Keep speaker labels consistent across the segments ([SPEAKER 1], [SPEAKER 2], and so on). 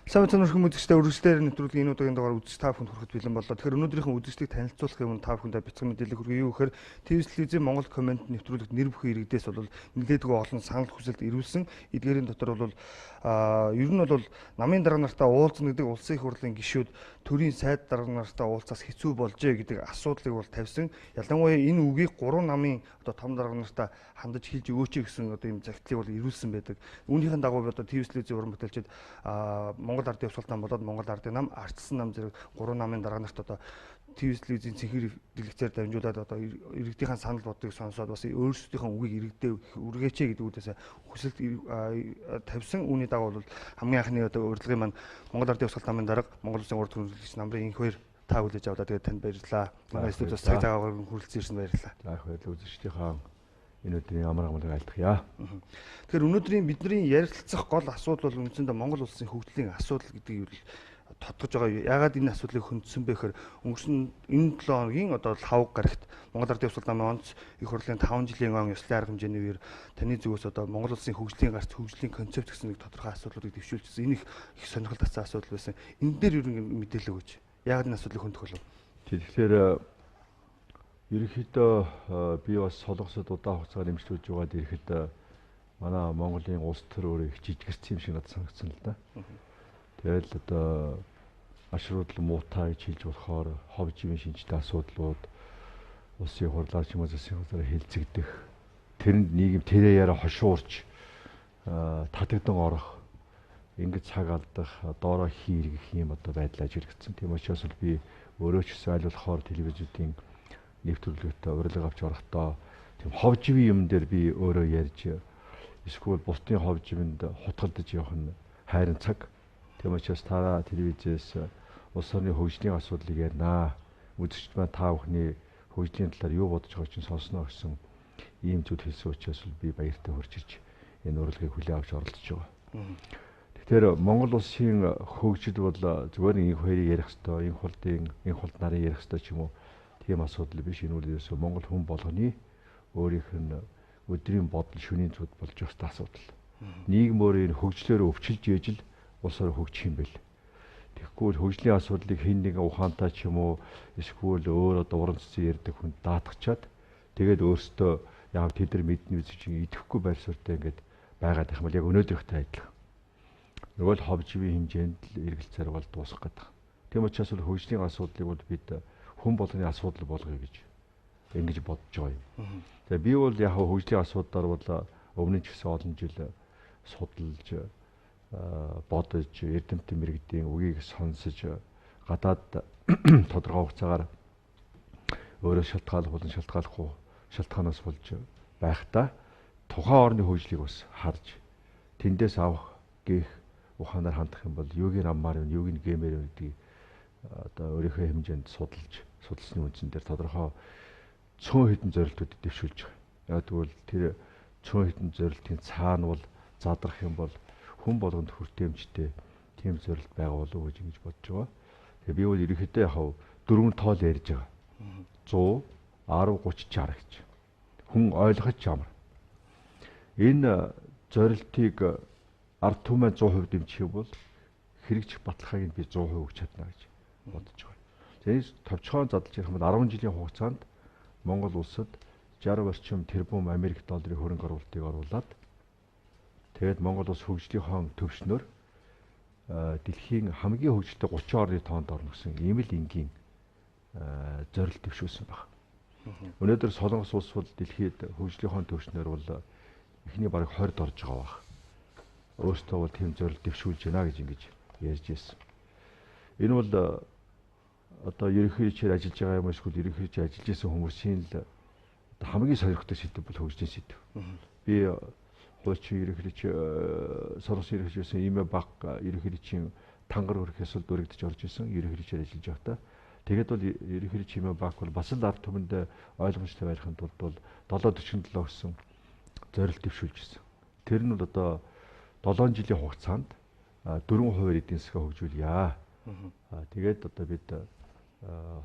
[SPEAKER 1] Сайн мэцэн өрхөн үзэгчтэй өргөжлөөр нэвтрүүлгийн энэ удаагийн дугаар үзэж та бүхэнд хүрэхэд бэлэн боллоо. Тэгэхээр өнөөдрийнхөө үзэгчдийг танилцуулах юм та бүхэндээ бяцхан мэдээлэл хүргэе. Юу гэхээр ТV телевизийн Монгол комент нэвтрүүлэгт нэр бүхэн иргэдээс бол нэлээдгүй олон санал хүсэлт ирүүлсэн. Эдгээрийн дотор бол ер нь бол намын дарга нартаа уулзна гэдэг улсын их хурлын гишүүд төрийн сайд дарга нартаа уулзаас хэцүү болжээ гэдэг асуудлыг бол тавьсан. Ялангуяа энэ үгийг 3 намын том дарга нартаа хандаж хэлж өгөөч гэсэн ийм загтлыг бол ирүүлсэн байдаг. Үүнийхэн дагуу ТV телевизийн уран бүтээлчид Монгол Ардын Явсгалтай болоод Монгол Ардын нам, Ардчсан нам зэрэг 3 намын дарга нарт ТV телевизийн цэнхэр дэлгэцээр дамжуулаад иргэдийн санал бодлыг сонсоод бас өөрсдийнхөө үгийг иргэдээ үргээч гэдэг үгдээс хүсэлт тавьсан. Үүний дагуу бол хамгийн анхны урилгын маань Монгол Ардын Явсгалт намын дарга, Монгол Улсын урд хөндлөгч намрын инх баяр та хүлээж авлаа. Тэгээд танд баярлалаа. Манай студиос цаг цагаагаар хүрэлцэн ирсэн баярлалаа. За их баярлалаа үзэгчдийнхээ энэ өдрийн амар амгалан айлтгая. Тэгэхээр өнөөдрийн бидний ярилцах гол асуудал бол үндсэндээ Монгол улсын хөгжлийн асуудал гэдэг нь тодгож байгаа. Яагаад энэ асуудлыг хөндсөн бэ гэхээр өнгөрсөн энэ 7 хоногийн лавг гарагт Монгол Ардын Явсгалт намын онц их хурлын 5 жилийн он ёслолын арга хэмжээний үеэр таны зүгээс Монгол улсын хөгжлийн гарц хөгжлийн концепт гэсэн нэг тодорхой асуудлуудыг дэвшүүлжсэн. Энэ их сонирхол татсан асуудал байсан. Энэ дээр ер нь мэдээлэл өгөөч. Яагаад энэ асуудлыг хөндөх болов?
[SPEAKER 2] Тэгэхээр ерөнхийдөө би бас солонгосод удаан хугацаар нэмшлүүлж байгаад ирэхэд манай Монголын улс төр өөрөө их жижигэрсэн юм шиг надад санагдсан л да. Тэгэл ашруудлын муутай гэж хэлж болохоор хов живийн шинжтэй асуудлууд улсын хурлаар ч юм уу засгийн газар хилцэгдэх тэрэнд нийгэм тэрээр хошуурч татагдан орох ингэж цаг алдах доороо хийргэх юм байдал ажиглагдсан. Тийм учраас би өөрөө ч гэсэн аль болохоор телевизүүдийн нэвтрүүлэгт урилга авч орохдоо тийм хов живийн юм дээр би өөрөө ярьж эсвэл бусдын хов живэнд хутгалдаж явах нь хайрын цаг. Тийм учраас та телевизээс улс орны хөгжлийн асуудлыг ярина. Үзэгчд маань та бүхний хөгжлийн талаар юу бодож байгааг чинь сонсноо гэсэн ийм зүйл хэлсэн учраас би баяртай хурж ирж энэ урилгыг хүлээн авч оролцож байгаа. Тэгэхээр Монгол улсын хөгжил бол зүгээр нэг хоёрыг ярих хэвээр, энэ хулд нарын ярих хэвээр ч юм уу тийм асуудал биш. Энэ үл ерөөсөө Монгол хүн болгоны өөрийнх нь өдрийн бодол, шөнийн зүуд болж байгаа асуудал. Нийгэм өөрөө энэ хөгжлөөр өвчилж ээж л улсаар хөгжих юм бэл. Тэгэхгүй хөгжлийн асуудлыг хэн нэгэн ухаантай ч юм уу эсвэл өөр уран цэцэн ярьдаг хүн даатгачаад тэгээд өөртөө яг тэд нар мэднэ үзэж идэхгүй байр суурьтай ингээд байгаад их юм бол яг өнөөдрийнхтэй адилхан. Нөгөө л хов живийн хэмжээнд л эргэлцээр бол дуусах гэдэг. Тийм учраас хөгжлийн асуудлыг бол бид хүн болгоны асуудал болгоё гэж ингэж бодож байгаа юм. Тэгээ би бол яг хөгжлийн асуудлаар бол өмнө ч гэсэн олон жил судалж бодож эрдэмтэн мэрэгдийн үгийг сонсож гадаад тодорхой хугацаагаар өөрөө шалтгааллахгүй шалтгаанаас болж байхдаа тухайн орны хөгжлийг бас харж тэндээс авах гэх ухаанаар хандах юм бол юугийн аммаар вэ, юугийн гэмээр вэ гэдгийг өөрийнхөө хэмжээнд судалсны үндсэн дээр тодорхой цөөн хэдэн зорилтуудыг дэвшүүлж байгаа. Яг тэгвэл тэр цөөн хэдэн зорилтын цаана бол задрах юм бол хүн болгонд хүртээмжтэй тийм зорилт байгаа болов уу гэж ингэж бодож байгаа. Тэгээ би бол ерөнхийдөө яг 4 тоол ярьж байгаа. 100, 10, 30, 60 гэж. Хүн ойлгож ямар. Энэ зорилтыг ард түмэн 100% дэмжих бол хэрэгжих баталгааг нь би 100% өгч чадна гэж бодож байгаа. Тэгээд товчхон задлж ярих юм бол 10 жилийн хугацаанд Монгол улсад 60 орчим тэрбум Америк долларын хөрөнгө оруулалтыг оруулаад тэгээд Монгол улс хөгжлийнхөө төвшнөр дэлхийн хамгийн хөгжилтэй 30 орны тоонд орно гэсэн ийм л энгийн зорилт дэвшүүлсэн байна. Өнөөдөр Солонгос улс бол дэлхийд хөгжлийнхөө төвшнөр бол эхний бараг 20-д орж байгаа баг. Өөртөө бол тийм зорилт дэвшүүлж байна гэж ингэж ярьж ирсэн. Энэ бол ерөнхийлөгчөөр ажиллаж байгаа юм эсвэл ерөнхийлөгч ажиллаж исэн хүмүүсийн л хамгийн сорилготой сэдв бол хөгжлийн сэдв. Би хуучин ерөнхийлөгч Солонгосын ерөнхийлөгчөөс ийм баг ерөнхийлөгчийн тангар хөрөхөөс л дөрөгдөж орж исэн ерөнхийлөгчөөр ажиллаж байхдаа. Тэгээд бол ерөнхийлөгч ийм баг бол бас л ард түмэнд ойлгомжтой байхын тулд бол 747 гэсэн зорилт дэвшүүлж ирсэн. Тэр нь бол 7 жилийн хугацаанд 4% эдийн засгаа хөгжүүлье. Тэгээд бид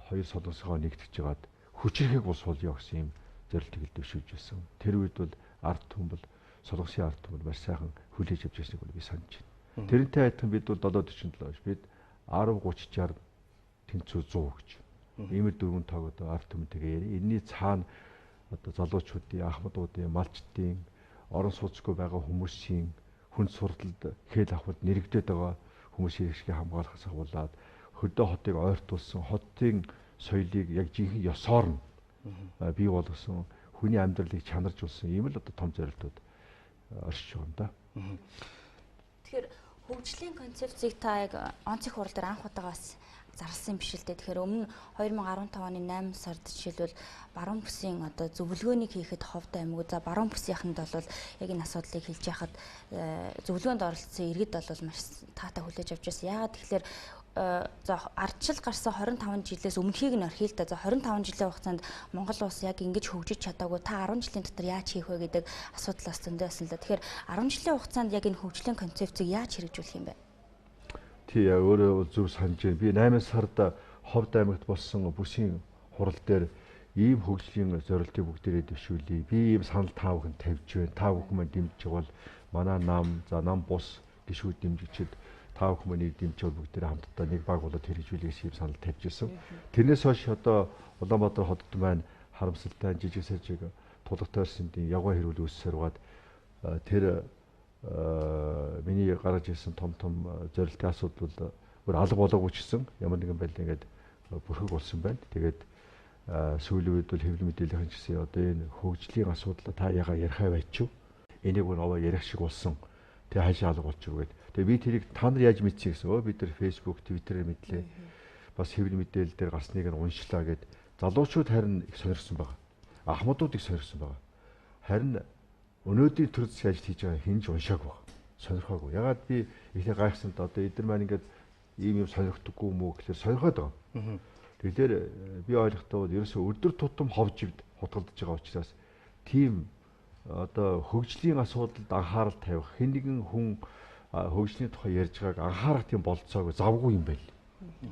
[SPEAKER 2] хоёр солонгосоо нэгтгэж жагаад хүчрэхэг бус болё гэсэн юм зорилтыг дэвшүүлж ирсэн. Тэр үед бол ард түмэн бол солонгосын ард түмэн маш сайхан хүлээж авч ирснийг би санаж байна. Тэрнтэй адилхан бид бол 7:47 биш. Бид 10:30-60 тэнцүү 100 гэж. Иймэр дөрвөн тоог одоо ард түмэнтэйгээ яри. Энийний цаана одоо залуучуудын, ахмадуудын, малчдын, орон сууцгүй байгаа хүмүүсийн хүнд сурталд хэл авахд нэрэгдээд байгаа хүмүүсийн хэрэгшгийг хамгаалахаас агуулаад хөдөө хотыг ойртуулсан, хотын соёлыг яг жинхэнэ ёсоор нь бий болгосон, хүний амьдралыг чанаржуулсан ийм л одоо том зорилтууд оршиж байгаа юм да.
[SPEAKER 3] Тэгэхээр хөгжлийн концепцийг та яг онцгой хурал дээр анх удаага бас зарласан юм биш л дээ. Тэгэхээр өмнө 2015 оны 8 сард жишээлбэл баруун бүсийн одоо зөвлөгөөнийг хийхэд Ховд аймаг за баруун бүсийнхэнд бол яг энэ асуудлыг хэлж яхад зөвлөгөөнд оролцсон иргэд бол маш таатай хүлээж авч байсан. Яагаад тэгэхээр за ардчил гарсан 25 жилээс өмнөхийг нь орхиё л да. За 25 жилийн хугацаанд Монгол улс яг ингэж хөгжиж чадаагүй та 10 жилийн дотор яаж хийх вэ гэдэг асуудлаас зөндөө байсан л да. Тэгэхээр 10 жилийн хугацаанд яг энэ хөгжлийн концепцийг яаж хэрэгжүүлэх юм бэ?
[SPEAKER 2] Тий өөрөө зөв санаж байна. Би 8 сард Ховд аймагт болсон бүсийн хурал дээр ийм хөгжлийн зорилтыг бүгдээрээ дэвшүүлье. Би ийм санал та бүхэнд тавьж байна. Та бүхэн маань дэмжиж бол манай нам, за нам бус гişүүд дэмжигчд та бүхэн маань дэмжиж бүгдээрээ хамтдаа нэг баг болоод хэрэгжүүлэх ийм санал тавьж ирсэн. Тэрнээс хойш одоо Улаанбаатар хотод маань харамсалтай жижиг сажиг тулгатай өрсөндийн явган хэрүүл үүссээр гад тэр миний гаргаж ирсэн том зорилтын асуудал бол бүр алга болоогүй ч гэсэн ямар нэгэн байдлаар ингээд бүрхэг болсон байна. Тэгээд сүүлийн үед бол хэвлэл мэдээллийн гэсэн одоо энэ хөгжлийн асуудал та яга ярихаа байчив. Энийг бүр овоо ярих шиг болсон. Тэгээ хаашаа алга болчих вэ гэд. Тэгээ би тэрийг та нар яаж мэдчихэ гэсэн. Бид нар Facebook, Twitter-ээр мэдлээ. Бас хэвлэл мэдээлэл дээр гарсныг нь уншлаа гэд. Залуучууд харин их сонирхсан байна. Ахмадууд их сонирхсан байна. Харин өнөөдрийн төр засгийн ажил хийж байгаа хинж уншаагүй байна. Сонирхоогүй. Ягаад би ихний гайхсанд одоо эдгээр маань ингээд ийм юм сонирхдаггүй юм уу гэхээр сонирхоод байгаа. Тэгэхээр би ойлгохдоо ерөөсөө өдөр тутам ховживд хутгалдаж байгаа учраас тийм одоо хөгжлийн асуудалд анхаарал тавих хэн нэгэн хүн хөгжлийн тухай ярьж байгааг анхаарах тийм болцоог завгүй юм байл.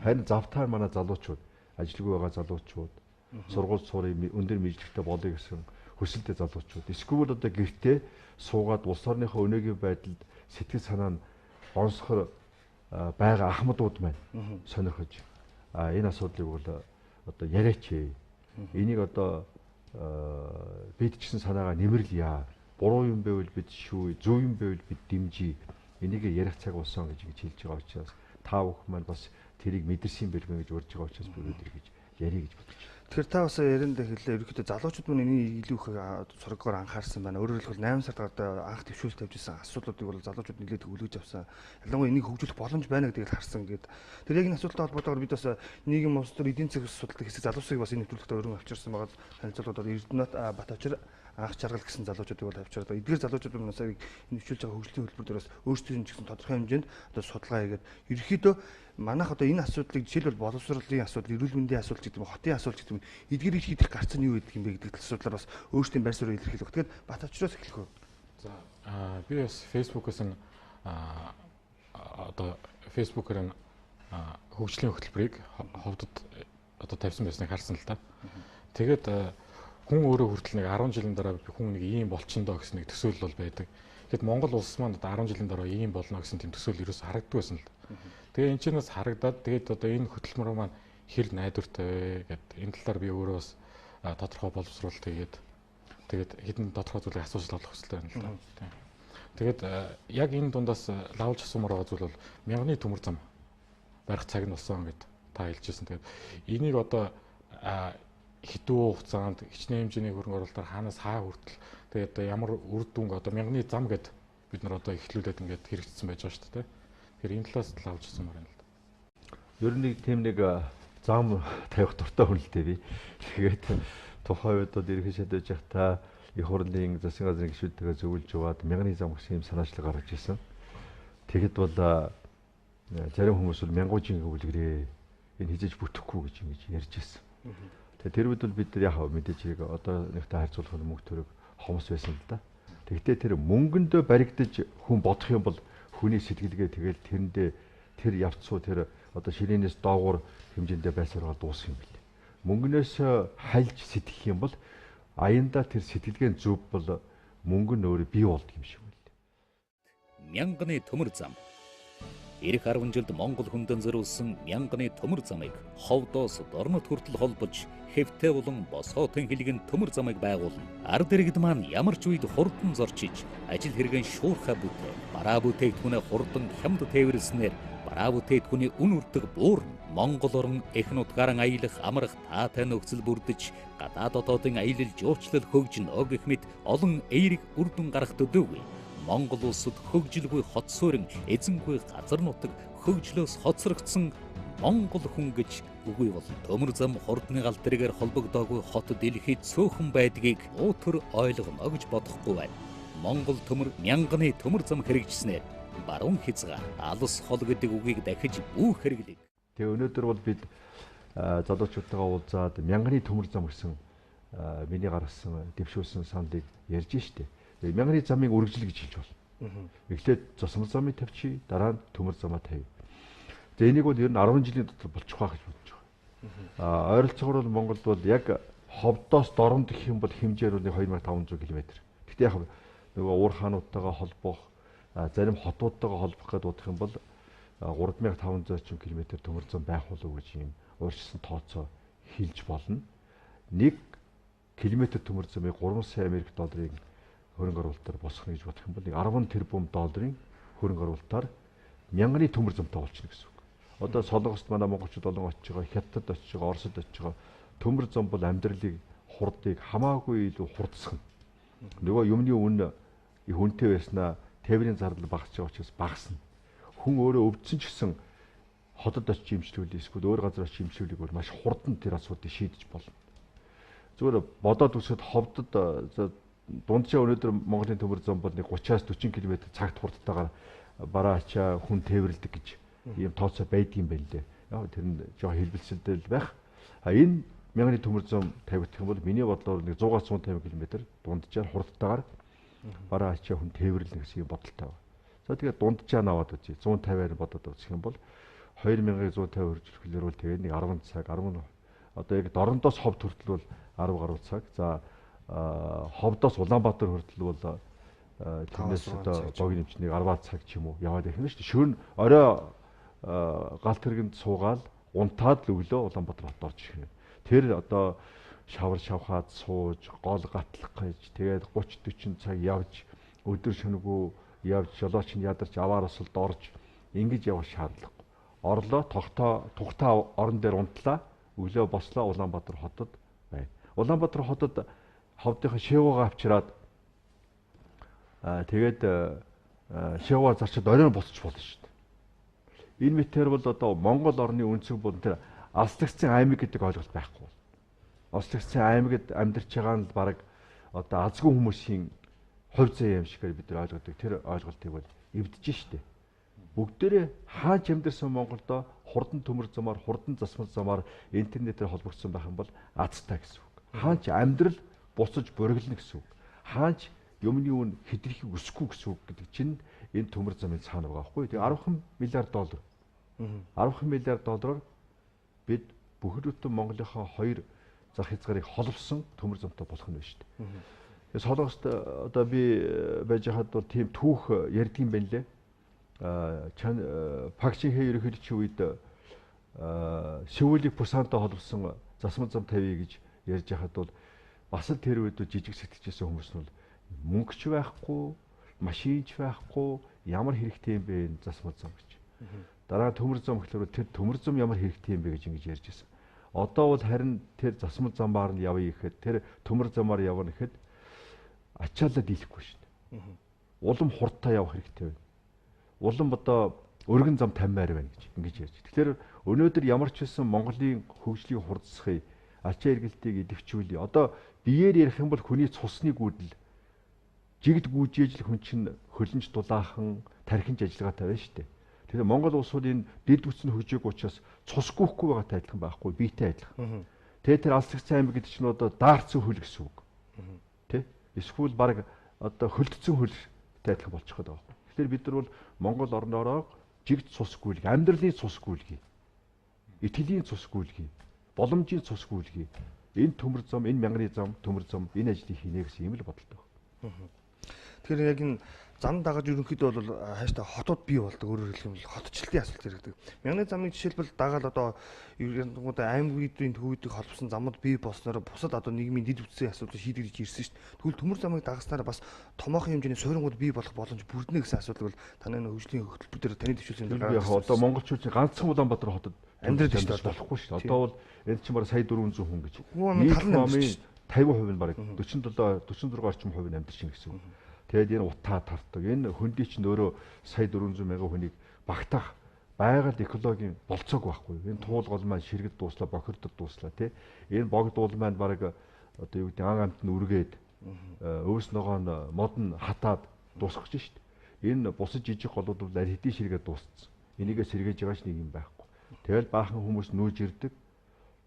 [SPEAKER 2] Харин завтаар манай залуучууд, ажилгүй байгаа залуучууд, сургууль сурын өндөр мэдлэгтэй болъё гэсэн хүсэлтэй залуучууд эсвэл одоо гэртээ суугаад улс орныхоо өнөөгийн байдалд сэтгэл санаа нь онцгой байгаа ахмадууд маань сонирхож энэ асуудлыг бол одоо яриач. Энийг одоо бид ч гэсэн санаагаа нэмэрлэе. Буруу юм байвал бид шүүе, зөв юм байвал бид дэмжиж. Энийг ярих цаг болсон гэж хэлж байгаа учраас та бүхэн маань бас тэрийг мэдэрсэн бэлгэн гэж урьж байгаа учраас би өнөөдөр гэж ярих гэж бодож байна.
[SPEAKER 1] Тэгэхээр та бас ярианд хэллээ ерөөхдөө залуучууд мань энийг илүү их сургуугаар анхаарсан байна. Өөрөөр хэлбэл 8 сард гадаа анх төвшүүлж тавьж исэн асуудлуудыг бол залуучууд нэлээд хүлээж авсан. Ялангуяа энийг хөгжүүлэх боломж байна гэдгийг харсан гэдэг. Тэр яг энэ асуудалтай холбоотойгоор бид бас нийгэм улс төр эдийн засгийн асуудалтай хэсэг залуусыг бас энэ нэвтрүүлэгтээ өргөн авчирсан байгаа. Танилцуулгад Эрдэнэт Батавчир анх жаргал гэсэн залуучуудыг бол авчираад эдгээр залуучууд манаас энэ нэвчүүлж байгаа хөгжлийн хөтөлбөр дээрээс өөрсдийн ч гэсэн тодорхой хэмжээнд одоо судалгаа хийгээд ерөнхийдөө манайх одоо энэ асуудлыг жишээлбэл боловсролын асуудал, эрүүл мэндийн асуудал гэдэг юм, хотын асуудал гэдэг юм. Эдгээрийг шийдэх гарцсан юу гэдэг юм бэ гэдэг асуудлаар бас өөрсдийн байр суурийг илэрхийлэх. Тэгэхээр Батавчраас эхлэх үү.
[SPEAKER 4] За би бас Facebook-оос нь одоо Facebook-оор нь хөгжлийн хөтөлбөрийг ховдод одоо тавьсан байсныг харсан л та. Тэгээд хүн өөрөө хүртэл нэг 10 жилийн дараа хүн нэг ийм болчихно гэсэн нэг төсөөлөл бол байдаг. Тэгэхэд Монгол улс маань одоо 10 жилийн дараа ийм болно гэсэн тийм төсөөлөл ерөөс харагддаг байсан л да. Тэгээ энэ ч бас харагдаад тэгээд одоо энэ хөтөлбөр маань хэр найдвартай вэ гэдэг энэ талаар би өөрөө бас тодорхой боловсруулалт хийгээд тэгээд хэдэн тодорхой зүйлийг асууж олох хүсэлтэй байна л да. Тэгээд яг энэ дундаас лавлж асуумаар байгаа зүйл бол мянганы төмөр зам барих цаг нь болсон гэд та хэлжсэн. Тэгээд энийг одоо хитүү хугацаанд хичнээн хэмжээний хөрөнгө оруулалтаар хаанаас хаа хүртэл тэгээд ямар үр дүнг одоо мянганы зам гэд бид нар одоо эхлүүлээд ингээд хэрэгжсэн байж байгаа шүү дээ. Тэгэхээр энэ талаас л авч ирсэн юм байна л да.
[SPEAKER 2] Ер нь тийм нэг зам тавих дуртай хүн л дээ би. Тэгээд тухайн үед ерөнхий шатаж явах та их хурлын засгийн газрын гишүүдтэйгээ зөвлөж яваад мянганы зам гэсэн юм санаачлал гаргаж ирсэн. Тэгэхэд бол зарим хүмүүс бол мянгуужийн хөвлөгрээ энэ хизэж бүтэхгүй гэж ингэж ярьж ирсэн. Тэгээ тэр үед бол бид нар яхав мэдээж хэрэг одоо нэгтэй харьцуулах нь мөнгө төрөг хомс байсан л да. Тэгвэл тэр мөнгөндөө баригдаж хүн бодох юм бол хүний сэтгэлгээ тэгэл тэрэндээ тэр явцуу тэр одоо ширээнээс доогуур хэмжээндээ байсараа дуусах юм бэл. Мөнгнөөс хальж сэтгэх юм бол аяндаа тэр сэтгэлгээ зөв бол мөнгө нь өөрөө бий болдог юм шиг байна.
[SPEAKER 5] Мянганы төмөр зам Ирэх 10 жилд Монгол хүндэн зориулсан мянганы төмөр замыг ховдоос дорнод хүртэл холбож хэвтэй болон босоотын хилгэн төмөр замыг байгуулна. Ард иргэд маань ямар ч үед хурдан зорчиж, ажил хэрэгэн шуурхай бүтээ. Бараа бүтээгдэхүүнээ хурдан хямд тээвэрлснээр бараа бүтээгдэхүүний үн үрдэг буурна. Монгол орн их нутгаран аялах амрах таатай нөхцөл бүрдэж, гадаад дотоодын аялал жуулчлал хөгжинө гэх мэт олон эерэг үр дүн гарах төдийгүй Монгол улсад хөгжилгүй хот суурин эзэнгүй газар нутаг хөгжлөөс хоцрогдсон Монгол хүн гэж үгүй бол төмөр зам хурдны гал дэргээр холбогдоогүй хот дэлхийд цөөхөн байдгийг уутөр ойлгоно гэж бодохгүй байна. Монгол төмөр мянганы төмөр зам хэрэгжснээр баруун хязгаар алс хол гэдэг үгийг дахиж бүх хэрэглэв.
[SPEAKER 2] Тэгээ өнөөдөр бол бид залуучуудтайгаа уулзаад мянганы төмөр зам гэсэн миний гаргасан дэвшүүлсэн саналыг ярьж штэ. Мянганы замын үргэлжил гэж хэлж болно. Эхлээд цусмал замыг тавьчих, дараа нь төмөр замаа тавь. Тэгээ энийг бол ер нь 10 жилийн дотор болчих واخ гэж бодож байгаа. Ойролцоогоор бол Монголд бол яг ховдоос дорн гэх юм бол хэмжээр бол 2500 км. Гэхдээ яг нөгөө уур хаануудтайгаа холбох, зарим хотуудтайгаа холбох гэдэг бодох юм бол 3500 км төмөр зам байх болов гэж юм уурчсан тооцоо хэлж болно. 1 км төмөр замыг 3 сая Америк долларын хөрөнгө оруулалтаар босгоно гэж бодох юм бол 10 тэрбум долларын хөрөнгө оруулалтаар мянганы төмөр замтай болчихно гэсэн үг. Одоо Солонгост манай монголчууд олон очиж байгаа, Хятадд очиж байгаа, Оросд очиж байгаа. Төмөр зам бол амьдралыг хурдыг хамаагүй илүү хурдсгана. Нөгөө юмны үн хүнтэй байснаа тээврийн зардал багасч байгаа учраас багасна. Хүн өөрөө өвдсөн ч гэсэн хотод очиж имжлүүлээ эсвэл өөр газар очиж имжлүүлэх бол маш хурдан тэр асуудыг шийдэж болно. Зүгээр бодоод үсгэд ховдод дунджаа өнөөдөр Монголын төмөр зам бол 30-аас 40 км цагт хурдтайгаар бараа ачаа хүн тээвэрлдэг гэж ийм тооцоо байдгийн байна лээ. Яг тэр нь жоо хэлбэлцэлтэй байх. Энэ мянганы төмөр зам тавигдах юм бол миний бодлоор 100-аас 150 км дунджаар хурдтайгаар бараа ачаа хүн тээвэрлэнэ гэсэн юм бодолтой байна. За тэгээд дунджаа наваад үзье. 150-аар бодоод үзэх юм бол 2150 хөржүүлэхлээр бол тэгээд нэг 10 цаг 10 одоо яг дорндоос ховд хүртэл бол 10 гаруй цаг. За ховдоос Улаанбаатар хүртэл бол тэрнээс одоо богино хэмжээний 10 цаг ч юм уу яваад байх юм шүү дээ. Шөнө орой галт хэрэгэнд суугаад унтаад л өглөө Улаанбаатар хот орж ирэх юм. Тэр одоо шавар шавхаад сууж, гол гатлах гэж тэгээд 30 40 цаг явж, өдөр шөнөгүй явж, жолооч нь ядарч аваар осолд орж ингэж явах шаардлагагүй. Орлоо тухтай орон дээр унтлаа, өглөө бослоо Улаанбаатар хотод бай. Улаанбаатар хотод ховдынхаа шивуугаа авчираад тэгээд шивуугаар зарчаад оройн босч болно шүү дээ. Энэ мэтэр бол одоо Монгол орны өнцөг бол тэр алслагдсан аймаг гэдэг ойлголт байхгүй. Алслагдсан аймагт амьдарч байгаа нь баг одоо азгүй хүмүүсийн хувь заяа юм шигээр бид нар ойлгодог. Тэр ойлголтыг бол эвдэж штэ. Бүгдээрээ хаач амьдарсан Монголдо хурдан төмөр замаар, хурдан засмал замаар интернетээр холбогдсон байх юм бол азтай гэсэн үг. Хаач амьдрал буцаж бориглоно гэсэн үг. Хаач юмны үн хэдрихийг өсөхгүй гэсэн үг гэдэг чинь энэ төмөр замын цаана байгаа байхгүй. Тэгээ 10 миллиард доллар. 10 миллиард доллараар бид бүхэл бүтэн Монголынхаа 2 зах хязгаарыг холбосон төмөр замтай болох нь байна шүү дээ. Солонгост одоо би байж хаад бол тийм түүх ярьдгийм байна лээ. Пак Чин хэ ерөнхийлөгчийн үед Сеулийг Пусантай холбосон засмал зам тавья гэж ярьж хаад бол бас л тэр үед жижиг сэтгэжсэн хүмүүс нь бол мөнгөч байхгүй, машинч байхгүй, ямар хэрэгтэй юм бэ энэ засмал зам гэж. Дараа төмөр зам гэхлээр тэр төмөр зам ямар хэрэгтэй юм бэ гэж ингэж ярьж байсан. Одоо бол харин тэр засмал замаар нь явъя гэхэд тэр төмөр замаар явна гэхэд ачаалаа дийлэхгүй шүү дээ. Улам хурдтай явах хэрэгтэй байна. Улам одоо өргөн зам таммаар байна гэж ингэж ярьж. Тэгэхээр өнөөдөр ямар ч байсан Монголын хөгжлийг хурдсахыг ачаа эргэлтийг идэвхжүүлээ. Одоо биеэр ярих юм бол хүний цусны гүйдэл жигд гүйжээж л хүн чинь хөлөнж дулаахан тархинж ажиллагаатай байна шүү дээ. Тэгэхээр Монгол улс бол энэ дэд үтс нь хөгжөөг учраас цус гүйхгүй байгаатай адилхан байхгүй, биетэй адилхан. Тэгээ тэр алсагцсан аймаг гэдэг чинь одоо даарцсан хөл гэсэн үг. Тэ? Эсвэл баг одоо хөлдсөн хөлтэй адилхан болчиход байгаа байхгүй. Тэгэхээр бид нар бол Монгол орноороо жигд цус гүйлгий, амьдралын цус гүйлгий, итгэлийн цус гүйлгий, боломжийн цус гүйлгий. Энэ төмөр зам, энэ мянганы зам, төмөр зам энэ ажлыг хийнэ гэсэн юм л бодолтой байна.
[SPEAKER 1] Тэгэхээр яг энэ зам дагаж ерөнхийдөө бол хааштай хотод бий болдог, өөрөөр хэлэх юм бол хотчлтын асуулт зэрэгдэг. Мянганы замыг жишээлбэл дагаад одоо аймагуудын төвүүдийг холбосон замууд бий болсноор бусад одоо нийгмийн дэд бүтцийн асуудал шийдэгдэж ирсэн шүү дээ. Тэгвэл төмөр замыг дагаснараа бас томоохон хэмжээний суурингууд бий болох боломж бүрднэ гэсэн асуудал бол таны хөгжлийн хөтөлбөр дээр таны төвшүүлсэн
[SPEAKER 2] яг одоо монголчууд ганцхан Улаанбаатар хотод
[SPEAKER 1] амьдрал гэж
[SPEAKER 2] болохгүй шүү дээ. Одоо бол энэ чинь бараг сая 400 хүн гэж.
[SPEAKER 1] Нийт
[SPEAKER 2] 50% нь бараг 47 46 орчим хувь нь амьдарч байна гэсэн үг. Тэгээд энэ утаа тавтай. Энэ хөндий чинь өөрөө сая 400 мянган хүнийг багтаах байгаль экологийн болцоог байхгүй. Энэ туулгал маань ширгэд дууслаа, бохирдод дууслаа тий. Энэ богдуул маань бараг одоо юу гэдэг ан амт нь үргээд өвс ногоо нь мод нь хатаад дуусгаж шít. Энэ бусад жижиг голууд бол аль хэдийн ширгээд дууссан. Энийгээ сэргээж байгаа ч нэг юм байхгүй. Тэгэл баахан хүмүүс нүүж ирдэг.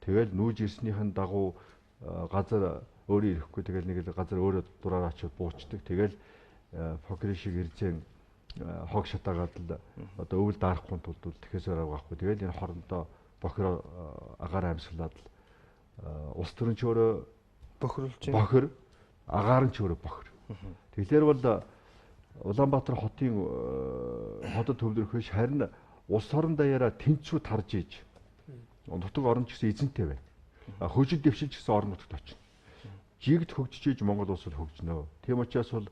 [SPEAKER 2] Тэгэл нүүж ирснийхэн дагуу газар өөрөө ирэхгүй тэгэл нэг л газар өөрөө дураараа очиод буучдаг. Тэгэл фокри шиг ирзэн хог шатаагаад л одоо өвөл даарахгүй тулд тэхээс авахгүй. Тэгэл энэ хорондоо бохир агаар амьсгалаад л улс төрийн ч өөрөө бохир агаар нь ч өөрөө бохир. Тэгэхээр бол Улаанбаатар хотын хотод төвлөрөх биш харин улс орон даяараа тэнцвэр тарж ийж нутаг орон ч гэсэн эзэнтэй байна. Хөгжил дэвшилж гэсэн орон нутагт очино. Жигд хөгжиж Монгол улс хөгжнө. Тийм учраас бол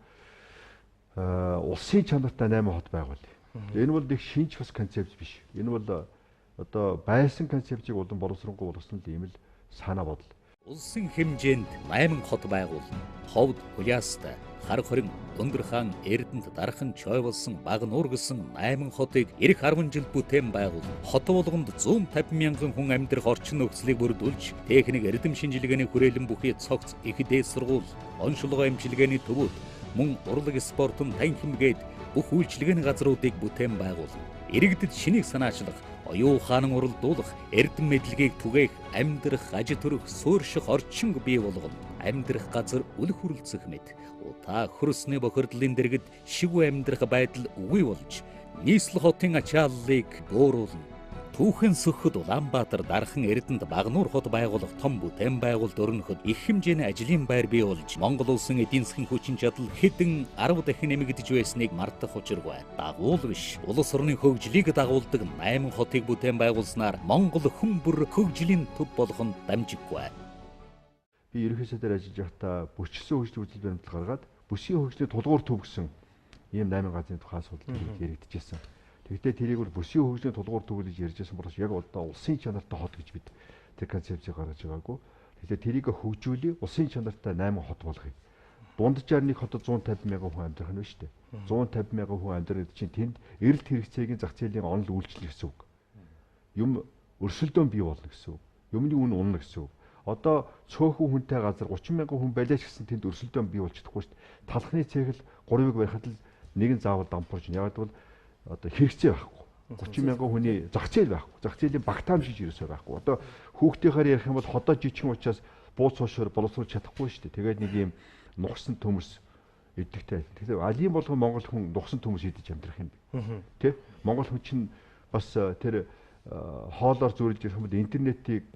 [SPEAKER 2] улсын чанартай 8 хот байгуулъя. Энэ бол нэг шинж бас концепц биш. Энэ бол одоо байсан концепцийг улам боловсронгуй болгосон л ийм л санаа бодол.
[SPEAKER 5] Улсын хэмжээнд 8 хот байгуулна. Ховд, Хуляаста, Хар хорин, Өндөр хаан, Эрдэнэт, Дархан, Чой болсон баг нуур гэсэн 8 хотыг эх 10 жил бүтээн байгуулна. Хот болгонд 150 мянган хүн амьдрах орчин нөхцөлийг бүрдүүлж, техник эрдэм шинжилгээний хүрээлэн бүхий цогц их дээд сургууль, оншилгоо эмчилгээний төвүүд, мөн урлаг спортын танхимгээд бүх үйлчилгээний газруудыг бүтээн байгуулна. Иргэдэд шинийг санаачлах, оюу хаанан уралдуулах, эрдэм мэдлэгийг түгээх, амьдрах, аж төрөх, суурьших орчин бий болгоно. Амьдрах газар үл хүрлцэх мэт утаа хөрсний бохирдлын дэргэд шигүү амьдрах байдал үгүй болж нийслэл хотын ачааллыг бууруулна. Түүхэн сөхөд Улаанбаатар, Дархан, Эрдэнэт, Багнуур хот байгуулах том бүтээн байгуулалт өрнөхөд их хэмжээний ажлын байр бий болж Монгол улсын эдийн засгийн хүчин чадал хэдэн 10 дахин нэмэгдэж байсныг мартах учиргүй. Дагуул биш, улс орны хөгжлийг дагуулдаг 8 хотыг бүтээн байгуулснаар Монгол хүн бүр хөгжлийн төв болох нь дамжиггүй.
[SPEAKER 2] Би ерөнхий сайдаар ажиллаж байхдаа бүсчсэн хөгжлийн үзэл баримтлал гаргаад бүсийн хөгжлийн тулгуур төв гэсэн ийм 8 газрын тухай асуудал яригдчихсэн. Тэгвэл тэрийг бол бүсийн хөгжлийн тулгуур төв гэж ярьжсэн бол яг одоо улсын чанартай хот гэж бид тэр концепцийг гаргаж байгаагүй. Тэгэхээр тэрийг хөгжүүлээ улсын чанартай 8 хот болгоё. Дунджаар нэг хотод 150 мянган хүн амьдрах нь шүү дээ. 150 мянган хүн амьдрах гэдэг чинь тэнд эрэлт хэрэгцээгийн зах зээлийн онол үйлчлэх гэсэн үг. Юм өрсөлдөөн бий болно гэсэн үг. Юмны үн унна гэсэн үг. Одоо цөөхөн хүнтэй газар 30 мянган хүн байлаач гэсэн тэнд өрсөлдөөн бий болж чадахгүй шүү дээ. Талхны цэгэл 3-ыг барихад л нэгэн заавал дампуурч яагаад бол одоо хэрэгцээ байхгүй. 30 мянган хүний зах зээл байхгүй. Зах зээлийн багтаам шиг ерөөсөө байхгүй. Одоо хүүхдийнхаар ярих юм бол ходоо жижигхэн учраас бууц цуушаар боловсруулж чадахгүй шүү дээ. Тэгээд нэг юм нухсан төмөс идэгтэй. Тэгэхээр алийн болгон монгол хүн нухсан төмөс идэж амьдрах юм бэ. Тэ? Монгол хүн чинь бас тэр хоолоор зөөрлж ирэх юм бол интернетийг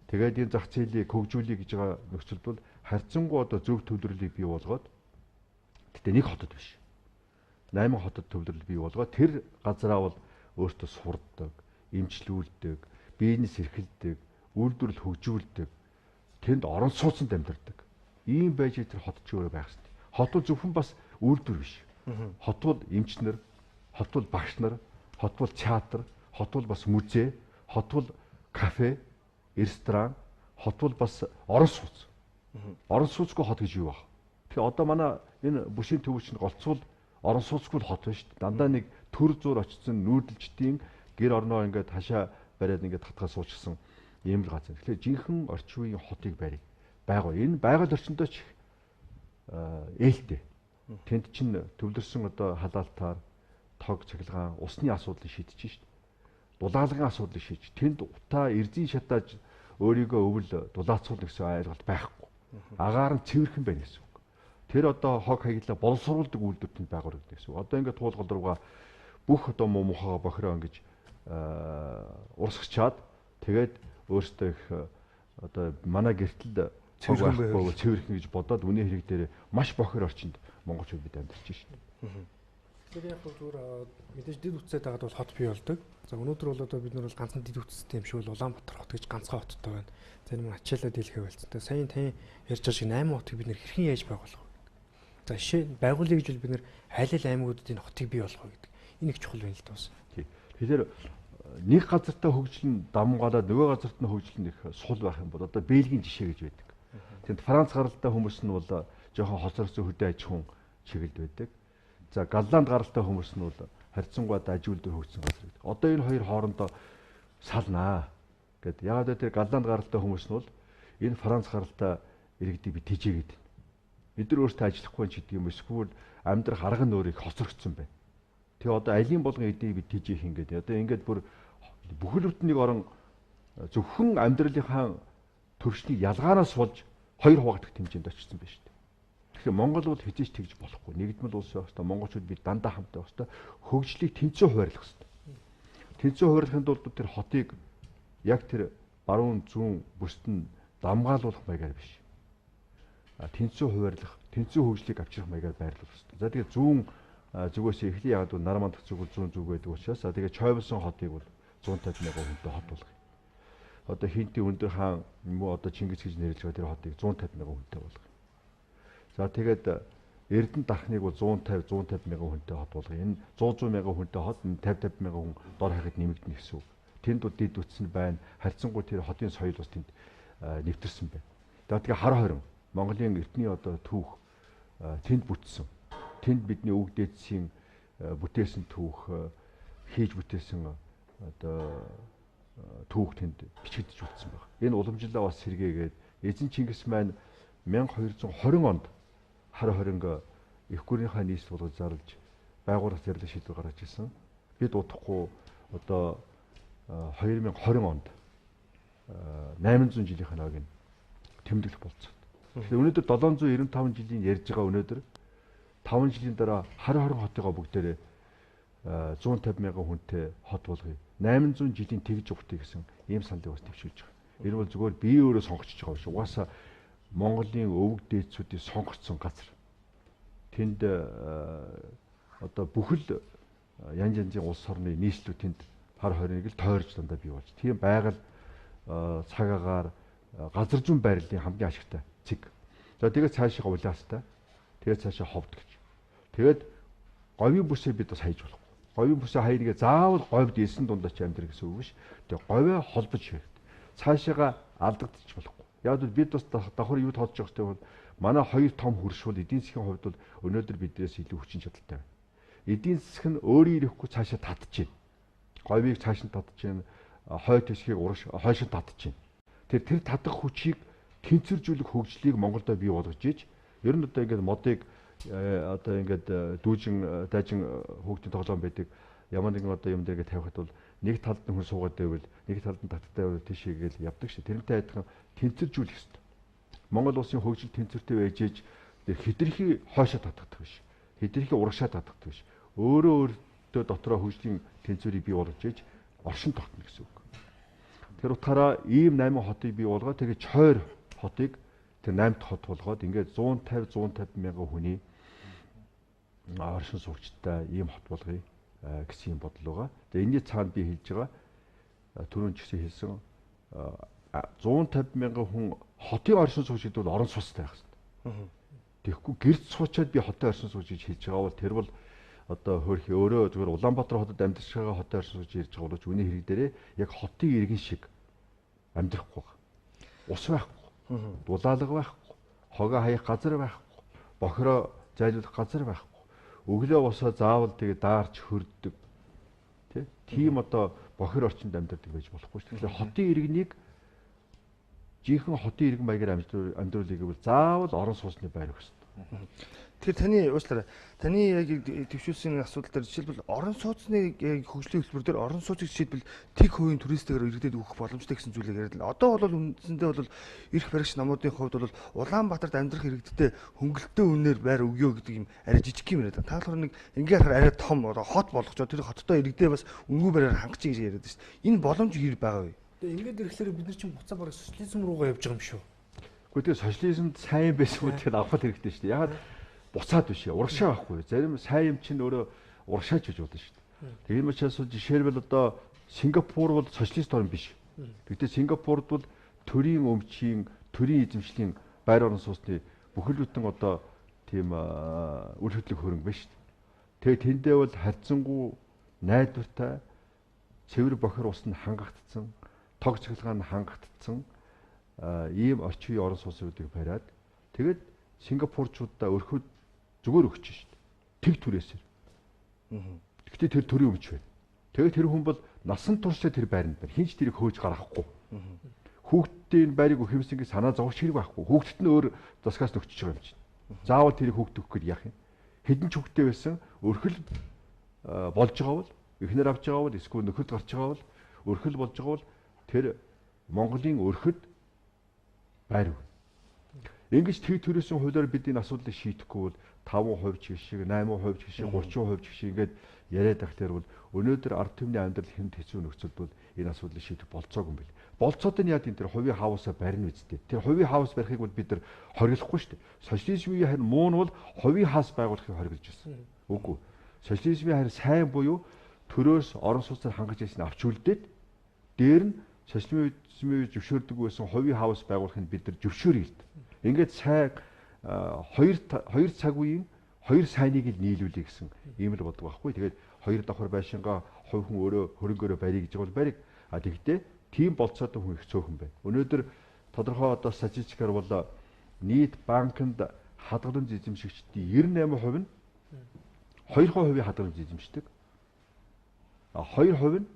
[SPEAKER 2] тэгээд энэ зах зээлийг хөгжүүлэе гэж байгаа нөхцөлд бол харьцангуй одоо зөв төвлөрлийг бий болгоод гэтээ нэг хотод биш. 8 хотод төвлөрөл бий болгоод тэр газараа бол өөртөө сурдаг, эмчлүүлдэг, бизнес эрхэлдэг, үйлдвэрлэл хөгжүүлдэг, тэнд орон сууцнд амьдардаг. Ийм байж тэр хот ч өөрөө байх хэрэгтэй. Хот бол зөвхөн бас үйлдвэр биш. Хот бол эмчнэр, хот бол багш нар, хот бол театр, хот бол бас музей, хот бол кафе, ресторан, хот бол бас орон сууц. Орон сууцгүй хот гэж юу вэ? Тэгэхээр одоо манай энэ бүшийн төвч нь голцвол орон сууцгүй хот байна шүү дээ. Дандаа нэг төр зур очсон нүүдэлчдийн гэр орноо ингээд хашаа бариад ингээд татгаа суучсан ийм л газар. Тэгэхээр жинхэнэ орчин үеийн хотыг барья. Байгуу. Энэ байгаль орчиндөө ч ээлтэй. Тэнд чинь төвлөрсөн одоо халаалтаар тог цахилгаан усны асуудлыг шийдэж шүү дээ. Дулаалгын асуудлыг шийдэж. Тэнд утаа эрзийн шатааж өөрийгөө өвөл дулаацуулна гэсэн ойлголт байхгүй. Агаар нь цэвэрхэн байна гэсэн үг. Тэр одоо хог хаягдлаа боловсруулдаг үйлдвэртэнд байгуулагдана гэсэн үг. Одоо ингээд туулгал руугаа бүх одоо муу мухаа бохироо ингэж урсгачаад тэгээд өөртөө их одоо манай гэртэл цэвэрхэн гэж бодоод үнэ хэрэг дээр маш бохир орчинд монголчууд бид амьдарч байна шүү дээ.
[SPEAKER 6] Тэр яг зүгээр мэдээж дэд үтсээд байгаад бол хот бий болдог. За өнөөдөр бол одоо бид нар бол ганцхан дэд үтстэй юм шиг бол Улаанбаатар хот гэж ганцхан хоттой байна. Зарим нь ачаалаад хэлэхээ болцтой. Сайн тань ярьж байгаа шиг 8 хотыг бид нэр хэрхэн яаж байгуулах вэ? За жишээ байгуулъя гэж бол бид нэр хайлал аймагуудын хотыг бий болгох гэдэг. Энэ их чухал байна л да бас.
[SPEAKER 2] Тэгэхээр нэг газартаа хөгжлөн дамгаалаад нөгөө газарт нь хөгжлөн их сул байх юм бол одоо Бельгийн жишээ гэж байдаг. Тэнд Франц гаралтай хүмүүс нь бол жоохон хоцорсон хөдөө аж ахуйн чиглэлд байдаг. За Голланд гаралтай хүмүүс нь бол харьцангуйд ажилтны хөгжсөн газар гэдэг. Одоо энэ хоёр хоорондоо салнаа гэдэг. Ягаад гэвэл тэр Голланд гаралтай хүмүүс нь бол энэ Франц гаралтай иргэдийг би тэжээгээд байна. Бид нар өөрсдөө ажиллахгүй ч гэдэг юм эсвэл амьдрах арга нь өөрийг хоцрогдсон байна. Тэгээ одоо алийн болгон эдийг би тэжээх ингээд. Одоо ингээд бүр бүхэл бүтнийг орон зөвхөн амьдралынхаа төвшнийг ялгаараас болж хоёр хуваагдах хэмжээнд очсон байна шүү дээ. Тэгэхээр Монгол бол хизээч тэгж болохгүй. Нэгдмэл улс байх хэвээр монголчууд бид дандаа хамтаа байх хэвээр хөгжлийг тэнцүү хуваарлах хэвээр. Тэнцүү хуваарлахын тулд тэр хотыг яг тэр баруун зүүн бүст нь дамгаалуулах маягаар биш. Тэнцүү хуваарлах, тэнцүү хөгжлийг авчрах маягаар байрлуулах хэвээр. За тэгээд зүүн зүгээс эхлэе ягаад бол Нармандах зүг бол зүүн зүг байдаг учраас тэгээд Чойволсон хотыг бол 150 мянган хүнтэй хот болгоё. Одоо Хинтийн өндөр хаан юм уу одоо Чингис гэж нэрлэж байгаа тэр хотыг 150 мянган хүнтэй болгоё. За тэгээд Эрдэнэ дархныг бол 150 мянган хүнтэй хот болгоё. Энэ 100 мянган хүнтэй хот 50 мянган хүн дор хахад нэмэгдэнэ гэсэн үг. Тэнд бол дэд үтс нь байна. Харьцангуй тэр хотын соёл бас тэнд нэвтэрсэн байна. Тэгээд хар хорин Монголын эртний одоо түүх тэнд бүтсэн. Тэнд бидний үг дээдсийн бүтээсэн түүх хийж бүтээсэн одоо түүх тэнд бичигдэж үлдсэн байна. Энэ уламжлалаа бас сэргээгээд эзэн Чингис маань 1220 онд хар хоринго их гүрийнхаа нийслэл болгож зарлж байгуулах зэрлэг шийдвэр гаргаж ирсэн. Бид удахгүй одоо 2020 онд 800 жилийн ханааг нь тэмдэглэх болцсон. Тэгэхээр өнөөдөр 795 жилийн ярьж байгаа өнөөдөр 5 жилийн дараа хар хорин хотыгоо бүгдээрээ 150 мянган хүнтэй хот болгоё. 800 жилийн тэгж ухтыг гэсэн ийм сандыг бас төвшүүлж байгаа. Энэ бол зөвхөн би өөрөө сонгогч байгаа биш. Угаасаа Монголын өвөг дээдсүүдийн сонгогдсон газар. Тэнд одоо бүхэл янз янзын улс орны нийслүүд тэнд хар хориныг л тойрч дандаа бий болж. Тийм байгаль цагаагаар газар зүйн байрлалын хамгийн ашигтай цэг. За тэгээд цаашаа улаастай. Тэгээд цаашаа ховд гэж. Тэгээд говийн бүсээ бид бас хайж болохгүй. Говийн бүсээ хайргээ заавал говьд элсэн дундаа ч амьдрэх гэсэн үг биш. Тэгээд говьоо холбож хэрэгтэй. Цаашаага алдагдчих болохгүй. Яг л бид бас давхар юу тоодж байгаа хэрэгтэй бол манай хоёр том хөрш бол эдийн засгийн хувьд бол өнөөдөр биднээс илүү хүчин чадалтай байна. Эдийн засаг нь өөрийн ирэхгүй цаашаа татж байна. Говийг цааш нь татж байна. Хой төсгийг хойш нь татж байна. Тэр татах хүчийг тэнцвэржүүлэх хөгжлийг Монголдо бий болгож ийж ер нь одоо ингээд модыг одоо ингээд дүүжин дайжин хүүхдийн тоглоом байдаг. Ямар нэгэн одоо юм дээр ингээд тавихад бол нэг талд нь хүн суугаад байвал нэг талд нь таттай байвал тийшээгээл явдаг шээ. Тэрнтэй адилхан тэнцвэржүүлэх хэрэгтэй. Монгол улсын хөгжил тэнцвэртэй байж ийж хэтэрхий хойшоо татдаг биш. Хэтэрхий урагшаа татдаг биш. Өөртөө дотроо хөгжлийн тэнцвэрийг бий болгож ийж оршин тогтно гэсэн үг. Тэр утгаараа ийм 8 хотыг бий болгоо. Тэгээд Чойр хотыг тэр 8-т хот болгоод ингээд 150 мянган хүний оршин суугчтай ийм хот болгоё гэсэн юм бодол байгаа. Тэгээ энэний цаанд би хэлж байгаа түрүүн ч гэсэн хэлсэн 150 мянган хүн хотын оршин суугчид бол орон сууцтай байх хэрэгтэй. Тэгэхгүй гэрд суучаад би хотын оршин суугч гэж хэлж байгаа бол тэр бол одоо хөөрхи өөрөө зүгээр Улаанбаатар хотод амьдарч байгаа хотын оршин суугч ярьж байгаа бол үүний хэрэг дээрээ яг хотын иргэн шиг амьдрахгүй байгаа. Ус байхгүй, дулаалга байхгүй, хогоо хаях газар байхгүй, бохироо зайлуулах газар байхгүй. Өглөө босоо заавал тэгээ даарч хөрддөг. Тийм одоо бохир орчинд амьдардаг байж болохгүй шүү. Тэгэхээр хотын иргэнийг жинхэнэ хотын иргэн маягаар амьдруулъя гэвэл заавал орон сууцны байр өгсөн.
[SPEAKER 1] Тэгэхээр таны уучлаарай. Таны яг төвшүүлсэн асуудал дээр жишээлбэл орон сууцны хөгжлийн хөтөлбөр дээр орон сууцыг жишээлбэл тэг хувийн туристээр иргэдэд өгөх боломжтой гэсэн зүйлийг яриад л. Одоо бол үндсэндээ бол эрх баригч намуудын хувьд бол Улаанбаатарт амьдрах иргэдэд хөнгөлөлтөө үнээр байр өгөө гэдэг юм арай жижиг юм яриад. Та болохоор нэг ингээ харахаар арай том хот болгочоо тэр хоттой иргэдээ бас үнгүй бариар хангачи гэж яриад шүү дээ. Энэ боломж хэр байгаа вэ?
[SPEAKER 6] Тэгээ ингээд ирэхлээр бид нар чинь буцаа бараг социализм руугаа явж байгаа юм шүү.
[SPEAKER 2] Гэхдээ тэгээ социализмд сайн байсан үү тэгэхээр авах хэрэгтэй шүү дээ. Ягаад буцаад биш. Урагшаа байхгүй. Зарим сайн юм чинь өөрөө урагшаач гэж болно шүү дээ. Тийм учраас жишээлбэл одоо Сингапур бол социалист орн биш. Гэхдээ Сингапурд бол төрийн өмчийн, төрийн эзэмшлийн байр орон сууцны бүхэл бүтэн одоо тийм үл хөдлөх хөрөнгө байна шүү дээ. Тэгээ тэндээ бол харьцангуй найдвартай цэвэр бохир ус нь хангагдсан, тог цахилгаан нь хангагдсан ийм орчин үеийн орон сууцнуудыг бариад тэгээд Сингапурчуудаа өрхөд зүгээр өгч шүү дээ. Тэг түрээсээр. Гэхдээ тэр төрийн өмч байна. Тэгээд тэр хүн бол насан туршдаа тэр байранд байна. Хинч тэрийг хөөж гаргахгүй. Хүүхдийн байрыг өгөх юмсгийн санаа зовох хэрэг байхгүй. Хүүхдэд нь өөр засгаас нөхчөж байгаа юм чинь. Заавал тэрийг хүүхд өгөх гээд яах юм? Хэдэн ч хүүхдтэй байсан өрхөл болж байгаа бол эхнэр авч байгаа бол эсвэл нөхөд гарч байгаа бол өрхөл болж байгаа бол тэр Монголын өрхөд байр өг. Ингэж тэг төрөөсөн хуулиар бид энэ асуудлыг шийдэхгүй бол 5% ч гişиг, 8% ч гişиг, 30% ч гişиг ингээд яриад байх дээр бол өнөөдөр ард түмний амьдрал хэнд хэцүү нөхцөлд бол энэ асуудлыг шийдэх болцоогүй юм байна. Болцоод нь яа энэ хувийн хаусаа барина үсттэй. Тэр хувийн хаус барихыг бол бид нар хориглохгүй шүү дээ. Социализмын харин муу нь бол хувийн хаус байгуулахыг хориглож байсан. Үгүй. Социализмын харин сайн буюу төрөөс орон сууцаар хангаж ясна авч үлдээд дээр нь социализмын зөвшөөрдөг байсан хувийн хаус байгуулахыг бид нар зөвшөөрье л дээ. Ингээд сайн хоёр цаг үеийн хоёр сайныг л нийлүүлэх гэсэн ийм л бодог байхгүй. Тэгээд хоёр давхар байшингаа хувь хүн өөрөө хөрөнгөөрөө барья гэж бол бариг. А тэгтээ тийм болцоотой хүн их цөөхөн байна. Өнөөдөр тодорхой одоо статистикаар бол нийт банкнд хадгаламж эзэмшигчдийн 98% нь 2% хадгаламж эзэмшдэг. 2% нь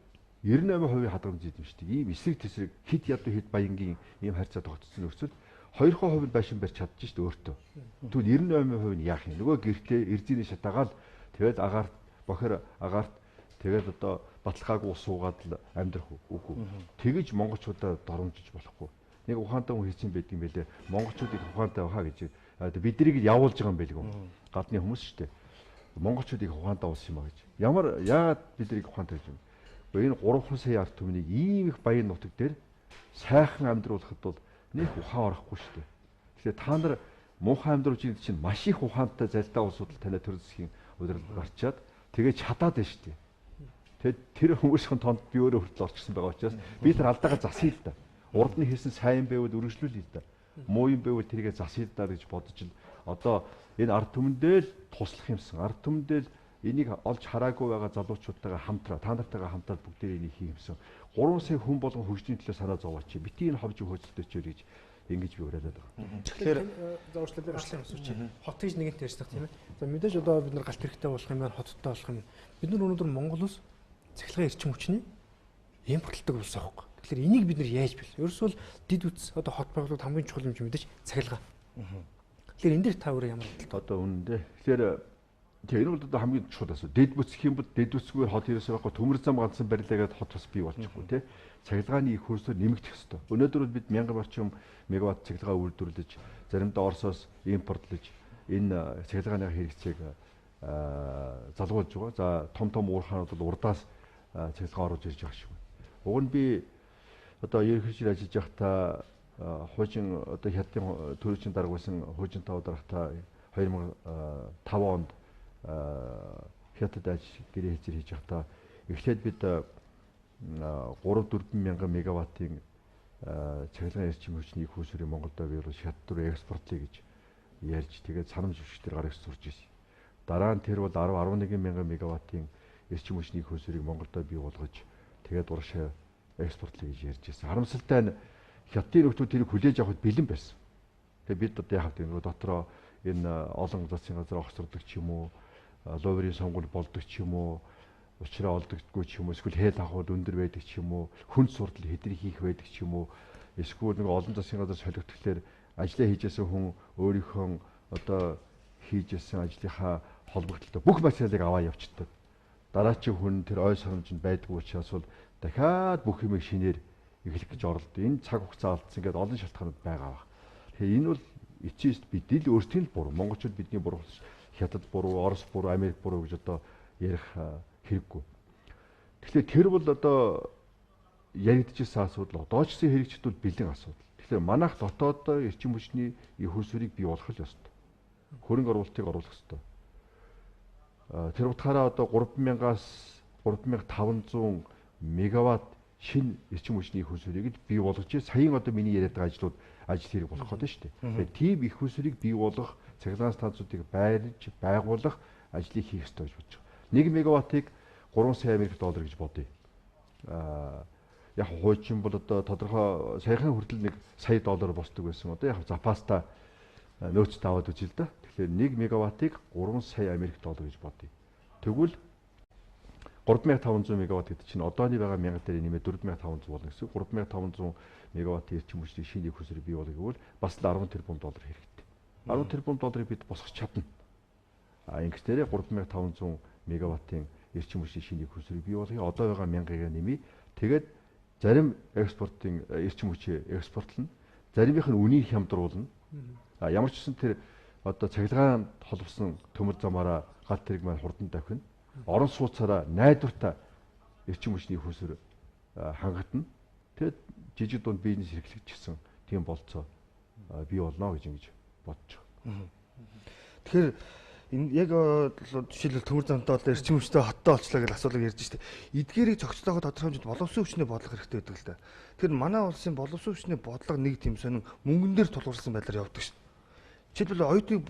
[SPEAKER 2] 98% хадгаламж эзэмшдэг. Ийм эсрэг тесрэг хит ядуу хит баянгийн ийм харьцаа тогтцсон нөхцөл 2% байшин барьж чадчих шүү дээ өөртөө. Тэгвэл 98% нь яах юм? Нөгөө гэртээ эрзиний шатаагаал тэгээд агаарт бохир агаарт тэгээд одоо баталгаагүй ус суугаад л амьдрах үгүй. Тэгэж монголчуудаа доромжиж болохгүй. Нэг ухаантай хүн хийсэн байдаг юм байлээ. Монголчуудыг ухаантай байхаа гэж биднийг л явуулж байгаа юм байлгүй. Гадны хүмүүс шүү дээ. Монголчуудыг ухаантай уусан юм а гэж. Яагаад биднийг ухаантай гэж юм? Энэ 3 сая ард түмнийг ийм их баян нутаг дээр сайхан амьдруулахад бол нэг ухаан орохгүй шүү дээ. Тэгэхээр та нар муухай амьдруулж байгаа чинь маш их ухаантай залтай улсууд танай төр засгийн удирдал гарчаад тэгээ чадаад байна шүү дээ. Тэгээд тэр хүмүүсийн тонд би өөрөө хүртэл орчихсон байгаа учраас би тэр алдаагаа засъя л да. Урд нь хийсэн сайн байвал үргэлжлүүлъя л да. Муу юм байвал тэргээ засъя л да гэж бодож л одоо энэ ард түмэндээ л туслах юмсан. Ард түмэндээ л энийг олж хараагүй байгаа залуучуудтайгаа хамтраа, та нартайгаа хамтраад бүгдээ энийг хийх юмсан. 3 сая хүн болгон хөгжлийн төлөө санаа зовооч. Бити энэ ховж хөөцөлтөч гэж ингэж би уриалаад байгаа.
[SPEAKER 6] Тэгэхээр зааварчлалын асууч. Хот гэж нэгэнт ярьсан тийм ээ. За мэдээж одоо бид нар галт хэрэгтэй болох юм байна, хоттой болох юм. Бид нар өнөөдөр Монголоос цахилгаан эрчим хүчний импортлдог улс аахгүй. Тэгэхээр энийг бид нар яаж бил? Ерөөсөө л дид үтс одоо хот байгууллагад хамгийн чухал юм мэдээж цахилгаан. Тэгэхээр энэ дээр та өөрөө ямар бодлоо?
[SPEAKER 2] Одоо үнэндээ. Тэгэхээр энэ бол одоо хамгийн чухал асуу. Дэд бүсэх юм бол дэд бүсгүй хот ерөөсөө байхгүй төмөр зам ганцсан барилаагаад хот бас бий болчихгүй тий. Цахилгааны их хөрсөөр нэмэгдэх ёстой. Өнөөдөр бол бид 1000 орчим мегаватт цахилгаан үйлдвэрлэж, заримдаа Оросоос импортлож энэ цахилгааны хэрэгцээг залгуулж байгаа. За том уурхаанууд бол урдаас цахилгаан оруулж ирж байгаа шүү. Уг нь би одоо ерөнхийдөө ажиллаж байхдаа хуучин одоо хятадын төрөөчийн дарга байсан хуучин тав дарагтаа 2005 онд хятад гэрээ хэзээ хийж байхдаа эхлээд бид 3-4 мянган мегаваттын цахилгаан эрчим хүчний их хөрсөрийг Монголд биелүүлж хятад руу экспортлоё гэж ярьж тэгээд санамж өвчтөр гаргаж сурч ирсэн. Дараа нь тэр бол 10-11 мянган мегаваттын эрчим хүчний их хөрсөрийг Монголд бий болгож тэгээд урагшаа экспортлоё гэж ярьж ирсэн. Харамсалтай нь хятадын нөхдүүд тэрийг хүлээж авахд бэлэн байсан. Тэгээд бид одоо яхав тийм дотроо энэ олон засгийн газар огцордог ч юм уу, ловрын сонгуул болдог ч юм уу, учраа олдогдгүй ч юм уу, эсвэл хэл ахуйд өндөр байдаг ч юм уу, хүн суртал хэдий хийх байдаг ч юм уу, эсвэл нэг олон засгийн газар солигдохлоор ажиллаа хийжсэн хүн өөрийнхөө одоо хийжсэн ажлынхаа холбогдлолтой бүх материалыг аваа явчихдаг. Дараачийн хүн тэр ой соромжинд байдгүй учраас бол дахиад бүх юмыг шинээр эхлэх гэж оролдсон. Энэ цаг хугацаа алдсан гэдэг олон шалтгаанууд байгаа баг. Тэгэхээр энэ бол эцэст бидний л өөрсдийн л буруу. Монголчууд бидний буруу, Хятад буруу, Орос буруу, Америк буруу гэж одоо ярих хэрэггүй. Тэгэхээр тэр бол одоо яригдчихсан асуудал. Одоо ч гэсэн хэрэгжид бол бэлэн асуудал. Тэгэхээр манайх дотооддоо эрчим хүчний их хөрсөрийг бий болгох л ёстой. Хөрөнгө оруулалтыг оруулах ёстой. Тэр утгаараа одоо 3500 мегаватт шинэ эрчим хүчний их усүрийг бий болгож саяын одоо миний яриад байгаа ажил хэрэг болох гэдэг шүү дээ. Тэгэхээр тийм их усүрийг бий болгох, цахилгаан станцуудыг байгуулах ажлыг хийх ёстой гэж бодож байгаа. 1 мегаваттыг 3 сая Америк доллар гэж бодъё. Яг хуучин бол одоо тодорхой саяхан хүртэл 1 сая доллар босдог байсан. Одоо яг запаста нөөцтэй аваад үзье л да. Тэгэхээр 1 мегаваттыг 3 сая Америк доллар гэж бодъё. Тэгвэл 3500 мегаватт гэдэг чинь одооний байгаа 1000 дээр нэмээд 4500 болно гэсэн. 3500 мегаватт эрчим хүчний шинэ их усрыг бий болгох гэвэл бас л 10 тэрбум доллар хэрэгтэй. 10 тэрбум долларыг бид босгох чадна. Ингэснээр 3500 мегаваттын эрчим хүчний шинэ их усрыг бий болгохыг одоо байгаа 1000-ыг нэмье. Тэгээд зарим экспортын эрчим хүчээ экспортлно. Заримынх нь үнийг хямдруулна. Ямар ч гэсэн тэр одоо цахилгаан холбосон төмөр замаараа гал тэрэг маань хурдан давхина. Орон сууцаараа найдвартай эрчим хүчний хөөсөр хангатна. Тэгээд жижиг дунд бизнес эрхлэгч гэсэн тийм болцоо бий болно гэж ингэж бодож байгаа.
[SPEAKER 1] Тэгэхээр энэ яг жишээлбэл төмөр замтай бол эрчим хүчтэй хоттой олчлаа гэж асуудал ярьж штэ. Эдгээрийг зохицлооход тодорхой хэмжээнд боловсон хүчний бодлого хэрэгтэй байдаг л да. Тэгэхээр манай улсын боловсон хүчний бодлого нэг тийм сонин мөнгөн дээр тулгуурласан байдлаар явдаг штэ. Жишээлбэл оюутныг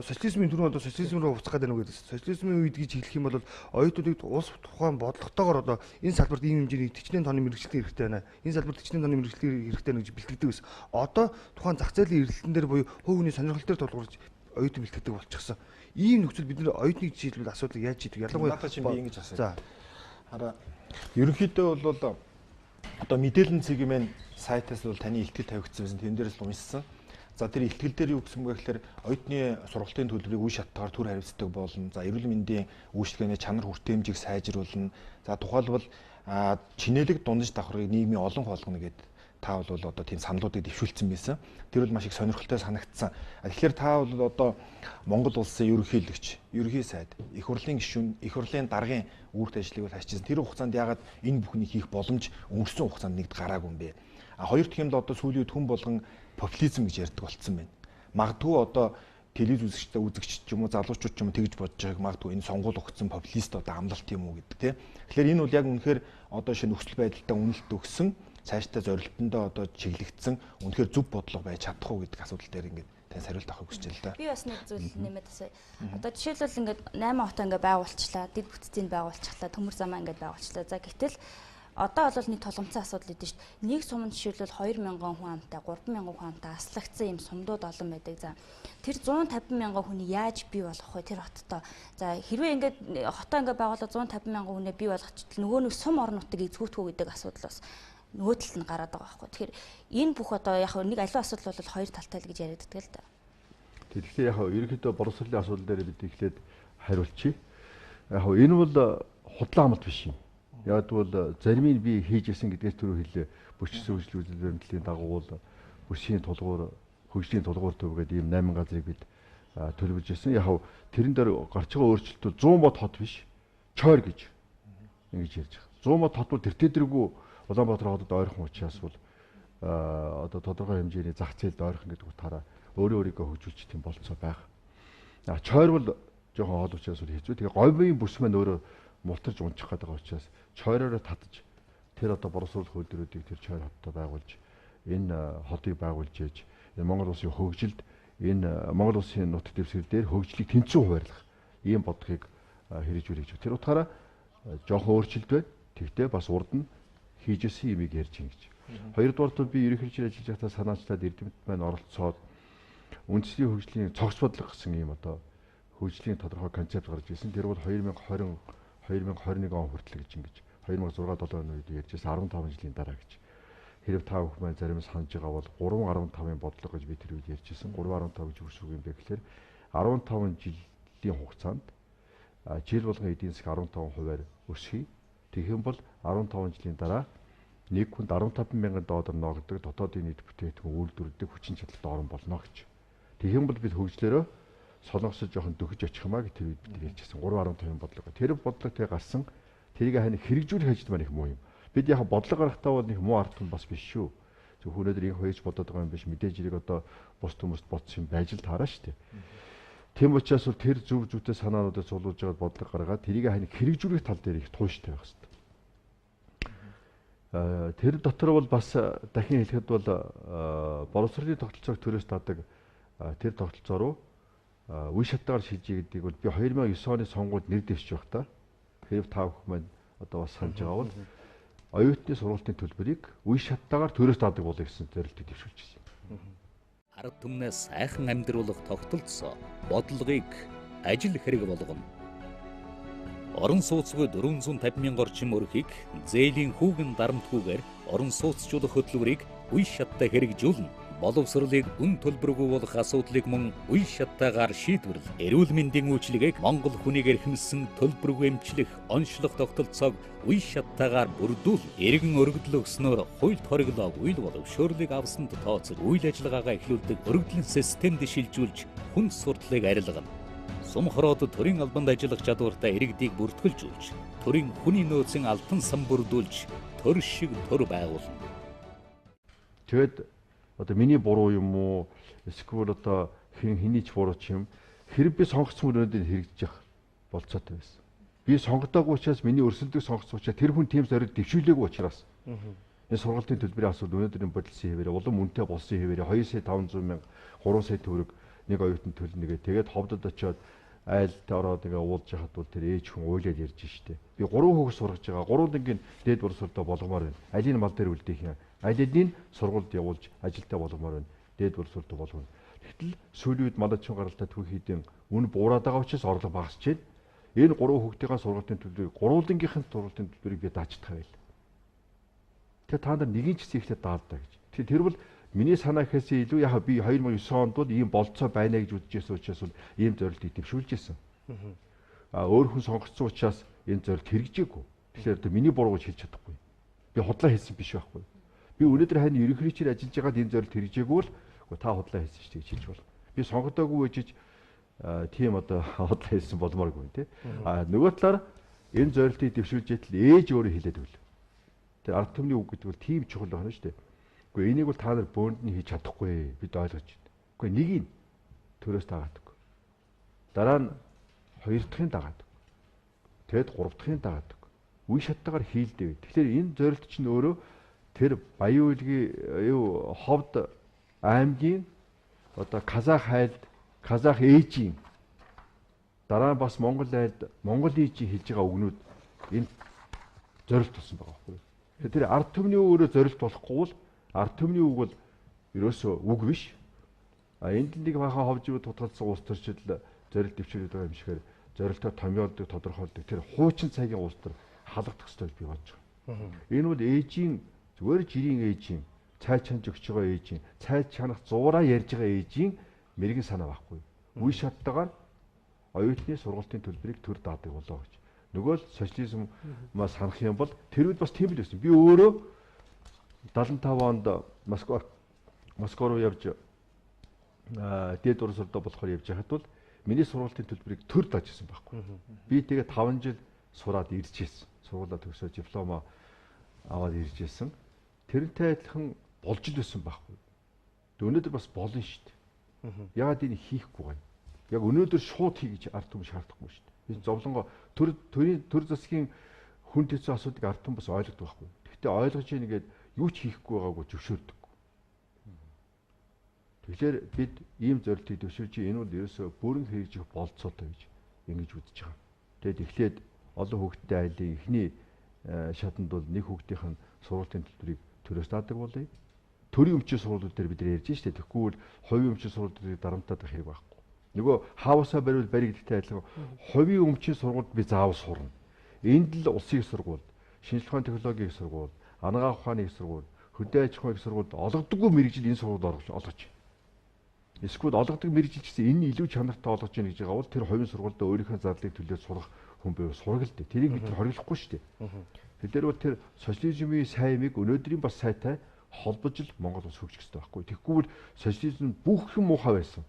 [SPEAKER 1] социализмын түрүүн одоо социализм руу уцах гэдэг нэг гэдэг. Социализмын үед гэж хэлэх юм бол оюутнуудыг улс тухайн бодлоготойгоор одоо энэ салбарт ийм хэмжээний тэжнээн тооны мэрэгчлэлтэй хэрэгтэй байна. Энэ салбарт тэжнээн тооны мэрэгчлэл хэрэгтэй байна гэж бэлтгэдэг байсан. Одоо тухайн зах зээлийн эрэлтэн дээр буюу хувь хүний сонирхол дээр тулгуурж оюутан бэлтгэдэг болчихсон. Ийм нөхцөл бид нэр оюутныг жишээлбэл асуудал яаж хийдэг? Ялангуяа
[SPEAKER 7] надад чинь би ингэж асууя. За. Хараа ерөнхийдөө бол одоо мэдээллийн цэгийн сайтаас бол таны ихтгэл тавигдсан байсан. Тэн дээрээс л уншсан. За тэр ихтгэл дээр юу гэсэн бэ гэхээр оюутны сургалтын төлбөрийг үе шаттайгаар түр хариуцдаг болно. За эрүүл мэндийн үйлчлэгээний чанар хүртээмжийг сайжруулна. За тухайлбал чинэлэг дундаж давхрыг нийгмийн олон болгоно гэдэг та бол одоо тийм саналуудыг дэвшүүлсэн байсан. Тэр бол маш их сонирхолтой санагдсан. Тэгэхээр та бол одоо Монгол улсын ерөнхийлөгч, ерөнхий сайд, их хурлын гишүүн, их хурлын даргын үүрэгт ажлыг бол хайчилсан. Тэр хугацаанд яагаад энэ бүхнийг хийх боломж өнгөрсөн хугацаанд нэгд гараагүй юм бэ? Хоёр дахь юм л одоо сүүлийн үед хүн болгон популизм гэж ярьдаг болцсон байна. Магадгүй одоо телевиз үзэгчд ч юм уу залуучууд ч юм уу тэгж бодож байгааг магадгүй энэ сонгуул өгсөн популист одоо амлалт юм уу гэдэг тийм. Тэгэхээр энэ бол яг үнэхээр одоо шинэ нөхцөл байдалтай үнэлт өгсөн, цаашдаа зорилтондоо одоо чиглэгдсэн үнэхээр зөв бодлого байж чадах уу гэдэг асуудал дээр ингээд тань хариулт авахыг хүсэж байна л да.
[SPEAKER 3] Би бас нэг зүйл нэмээд асууя. Одоо жишээлбэл ингээд 8 хот ингээд байгуулчлаа, дэд бүтцийг байгуулчихлаа, төмөр замаа ингээд байгуулчлаа. За гэтэл одоо бол нэг толгомцсон асуудал идэв шүү дээ. Нэг суманд жишээлбэл 2000 хүн амтай, 3000 хүн амтай аслагдсан юм сумдууд олон байдаг. За тэр 150 мянган хүний яаж бий болох вэ тэр хоттоо? За хэрвээ ингээд хотоо ингээд байгуулаад 150 мянган хүнээ бий болгочихвол нөгөө нэг сум орон нутгийг эзгүүтгүү гэдэг асуудал бас нөгөө талд нь гараад байгаа байхгүй. Тэгэхээр энэ бүх одоо яг нэг аливаа асуудал бол хоёр талтай л гэж яриаддаг л да.
[SPEAKER 2] Тэгэхээр яг ерөнхийдөө боловсролын асуудал дээр бид эхлээд хариулчих. Яг энэ бол худлаа амт биш юм. Яг бол заримыг би хийж ирсэн гэдгээс түрүү хэлээ. Бүсчсэн хөгжлийн үзүүлбэрийн дагуу бол бүсийн тулгуур, хөгжлийн тулгуур төв гэдэг ийм 8 газрыг бид төлөвлөж ирсэн. Яг тэрэн дээр гарч байгаа өөрчлөлтүүд 100 бод хот биш. Чойр гэж ингэж ярьж байгаа. 100 бод хот бол тэртээдэргүй Улаанбаатар хотод ойрхон учраас бол одоо тодорхой хэмжээний зах зээлд ойрхон гэдэг утгаараа өөрийнхөө хөгжүүлчих тийм болцоо байх. Чойр бол жоохон хол учраас хэцүү. Тэгээ говийн бүс маань өөрөө мултарж унчих гэдэг учраас чойроор татаж тэр одоо боловсруулах үйлдвэрүүдийг тэр чойр хотод байгуулж энэ хотыг байгуулж ээж энэ Монгол улсын хөгжилд энэ Монгол улсын нутаг дэвсгэр дээр хөгжлийг тэнцүү хуваарлах ийм бодлогыг хэрэгжүүлж. Тэр утгаараа жоохон өөрчлөлт байна. Тэгтээ бас урд нь хийжсэн юмыг ярьж ин гэж. Хоёрдугаарт би ерөнхийлөгчөөр ажиллаж байхдаа санаачлаад эрдэмтэд маань оролцоод үндэсний хөгжлийн цогц бодлого гэсэн ийм одоо хөгжлийн тодорхой концепт гаргаж ирсэн. Тэр бол 2021 он хүртэл гэж ингэж 2006-7 оны үед ярьжсэн 15 жилийн дараа гэж. Хэрэг та бүхэн маань зарим санаж байгаа бол 3.15-ын бодлого гэж би тэр үед ярьжсэн. 3.15 гэж үгсрэг юм бэ гэхээр 15 жилийн хугацаанд жил болгон эдийн засаг 15%-аар өсөе. Тэгэх юм бол 15 жилийн дараа нэг хүнд 15 мянган доллар ногддог дотоодын нийт бүтээгдэхүүн үйлдвэрлэдэг хүчин чадалтай орн болно гэж. Тэгэх юм бол бид хөгжлөөрөө солонгосод жоохон дөхөж очих юмаа гэж тэр үед бид ярьжсэн 3.5 бодлого. Тэр бодлого тэгээ гарсан. Тэрийг хань хэрэгжүүлэх ажил маань их муу юм. Бид яг бодлого гаргахтаа бол нэг муу ард түмэн бас биш шүү. Зөвхөн өнөөдөр ингэ хоёрч бодоод байгаа юм биш. Мэдээж хэрэг одоо бус хүмүүст бодсон юм байж л таараа шүү дээ. Тийм учраас бол тэр зөв зөвтэй санаануудыг суулгаж байгаад бодлого гаргаад тэрийг хань хэрэгжүүлэх тал дээр их тууштай байх хэрэгтэй. Тэр дотор бол бас дахин хэлэхэд бол боловсролын тогтолцоог төрөөс дадаг тэр тогтолцоо руу үе шатгаар шилжиж гэдгийг бол би 2009 оны сонгуульд нэр дэвшиж байх та. Хэрэг та бүхэн маань одоо бас санаж байгаа бол оюутны сургалтын төлбөрийг үе шаттайгаар төрөөс дадаг болъё гэсэн зорилтыг дэвшүүлж байна.
[SPEAKER 5] Ард түмнээ сайхан амьдруулах тогтолцоо бодлогыг ажил хэрэг болгоно. Орон сууцгүй 450 мянган орчим өрхийг зээлийн хүүгэн дарамтгүйгээр орон сууцчлуулах хөтөлбөрийг үе шаттай хэрэгжүүлнэ. Боловсролыг үн төлбөргүй болох асуудлыг мөн үе шаттайгаар шийдвэрлэх. Эрүүл мэндийн үйлчилгээг Монгол хүнийг эрхэмсэн төлбөргүй эмчлэх, онцлог тогтолцоог үе шаттайгаар бүрдүүл. Иргэн өргөдөл өгснөөр хуульд хориглоогүй боловсролыг авсанд тооцож үйл ажиллагаагаа эхлүүлдэг өргөдлийн системд шилжүүлж хүн сурталыг арилгана. Сум хороод төрийн албанд ажиллах чадвартай иргэдийг бүртгэлжүүлж, төрийн хүний нөөцийн алтан сан бүрдүүлж, төр шиг төр байгуулна.
[SPEAKER 2] Тэгэд одоо миний буруу юм уу? Эсвэл одоо хэний ч буруу ч юм. Хэрэг би сонгоцсон өрөөнд хэрэгжиж явах болцоотой байсан. Би сонгодоогүй учраас миний өрсөлдөг сонгоцсон учраас тэр хүн тийм зориг дэвшүүлээгүй учраас. Энэ сургалтын төлбөрийн асуудал өнөөдрийн бодолсон хэвээрээ улам үнэтэй болсон хэвээрээ 2 сая 500 мянга 3 сая төгрөг нэг оюутан төлнөгээ. Тэгээд ховдод очиод айлд ороод ингээ уулж яхад бол тэр ээж хүн уйлаад ярьж штэ. Би 3 хүүхэд сургаж байгаа. 3 дангийн дээд боловсролтой болгомоор байна. Алийн мал дээр үлдээх юм. Алидийн сургуульд явуулж ажилтаа болгомоор байна. Дээд боловсролтой болгоно. Тэгтэл сүүлийн үед малчин гаралтай түүх хийдэн үн буураад байгаа учраас орлого багасч байна. Энэ 3 хүүхдийн сургалтын төлбөрийг 3 дангийнхын сургалтын төлбөрийг би даачдах байл. Тэгээ та нар нэгэн ч гэсэн ихтэй даадаа гэж. Тэр бол миний санаа гэхээс илүү яг би 2009 онд бол ийм болцоо байна гэж үзчихсэн учраас ийм зорилтыг дэвшүүлж ирсэн. Өөр хүн сонгогдсон учраас энэ зорилт хэрэгжээгүй. Тэгэхээр миний буруу гэж хэлж чадахгүй. Би худлаа хэлсэн биш байхгүй. Би өнөөдөр хань ерөнхийлөгчөөр ажиллаж байгаад энэ зорилт хэрэгжээгүй бол та худлаа хэлсэн шүү дээ гэж хэлж болно. Би сонгодоогүй гэж тийм одоо худлаа хэлсэн болмооргүй тий. Нөгөө талаар энэ зорилтыг дэвшүүлж идэл ээж өөрөө хэлээд өгөл. Тэр ард түмний үг гэдэг бол тийм чухал байна шүү дээ. Гэхдээ энийг бол та нар бөөнд нь хийж чадахгүй бид ойлгож байна. Гэхдээ нэгийг төрөөс дагаадаг. Дараа нь хоёр дахьын дагаадаг. Тэгэд гурав дахьын дагаадаг. Үе шаттайгаар хийлдэг. Тэгэхээр энэ зорилт чинь өөрөө тэр Баян Улгийн ховд аймгийн одоо Казах хайлд Казах ээжийн дараа нь бас Монгол айлд Монгол ээжийн хэлж байгаа үгнүүд энэ зорилт болсон байгаа байхгүй. Тэгэхээр тэр ард түмний өөрөө зорилт болохгүй бол ард түмний үг бол ерөөсөө үг биш. Энд нэг бахан ховжууд тутгалцсан улс төрчид зорилт дэвшүүлээд байгаа юм шигээр зорилтоо томьёолдог тодорхойлдог. Тэр хуучин цагийн улс төр халагдах ёстой гэж би бодож байгаа. Энэ бол ээжийн зүгээр жирийн ээжийн цай чанж өгч байгаа ээжийн цай чанах зуураа ярьж байгаа ээжийн мэрэгэн санаа байхгүй. Үе шаттайгаар оюутны сургалтын төлбөрийг төр даадаг болоо гэж. Нөгөө л социализмаас санах юм бол тэр үед бас тийм л байсан. Би өөрөө 75 онд Москва руу явж дээд урсгалдаа болохоор явж байхад бол миний сургалтын төлбөрийг төр дааж ирсэн байхгүй. Би тэгээ 5 жил сураад ирж ирсэн. Сургуулаа төгсөөд диплома аваад ирж ирсэн. Тэрнтэй адилхан болж л байсан байхгүй. Өнөөдөр бас болно шүү дээ. Яагаад энэ хийхгүй байна? Яг өнөөдөр шууд хий гэж ард түмэн шаардахгүй шүү дээ. Би зовлонгоо төр засгийн хүн төцөө асуудыг ард түмэн бас ойлгодог байхгүй. Гэхдээ ойлгож ийн гэдэг юу ч хийхгүй байгаагүй зөвшөөрдөг. Тэгэхээр бид ийм зорилтыг дэвшүүлж энэ бол ерөөсөө бүрэн хэрэгжих болцоотой гэж ингэж үзэж байгаа. Тэгэд эхлээд олон хүүхдтэй айлын эхний шатанд бол нэг хүүхдийнх нь сургалтын төлбөрийг төрөөс даадаг болъё. Төрийн өмчийн сургуулиуд дээр бид ярьж штэ. Тэгэхгүй бол хувийн өмчийн сургуулиудыг дарамтаад байх хэрэг байхгүй. Нөгөө хаусаа бариул барь гэдэгтэй адилхан хувийн өмчийн сургуульд би заавал сурна. Энд л улсын их сургууль, шинжилгээ ухааны технологийн их сургууль, анагаах ухааны их сургууль, хөдөө аж ахуйн их сургуульд олгодоггүй мэрэгжил энэ сургуульд олгож. Эсвэл олгодог мэрэгжил гэсэн энэ илүү чанартай олгож яах гэж байгаа бол тэр хувийн сургуульд өөрийнхөө зарлыг төлөөд сурах хүн байв сургал дээ. Тэрийг бид хориглохгүй шүү дээ. Тэгэхээр бол тэр социализмын сайн юмыг өнөөдрийн бас сайтай холбож л Монгол улс хөгжих хэрэгтэй байхгүй. Тэгэхгүй бол социализм бүх юм муухай байсан.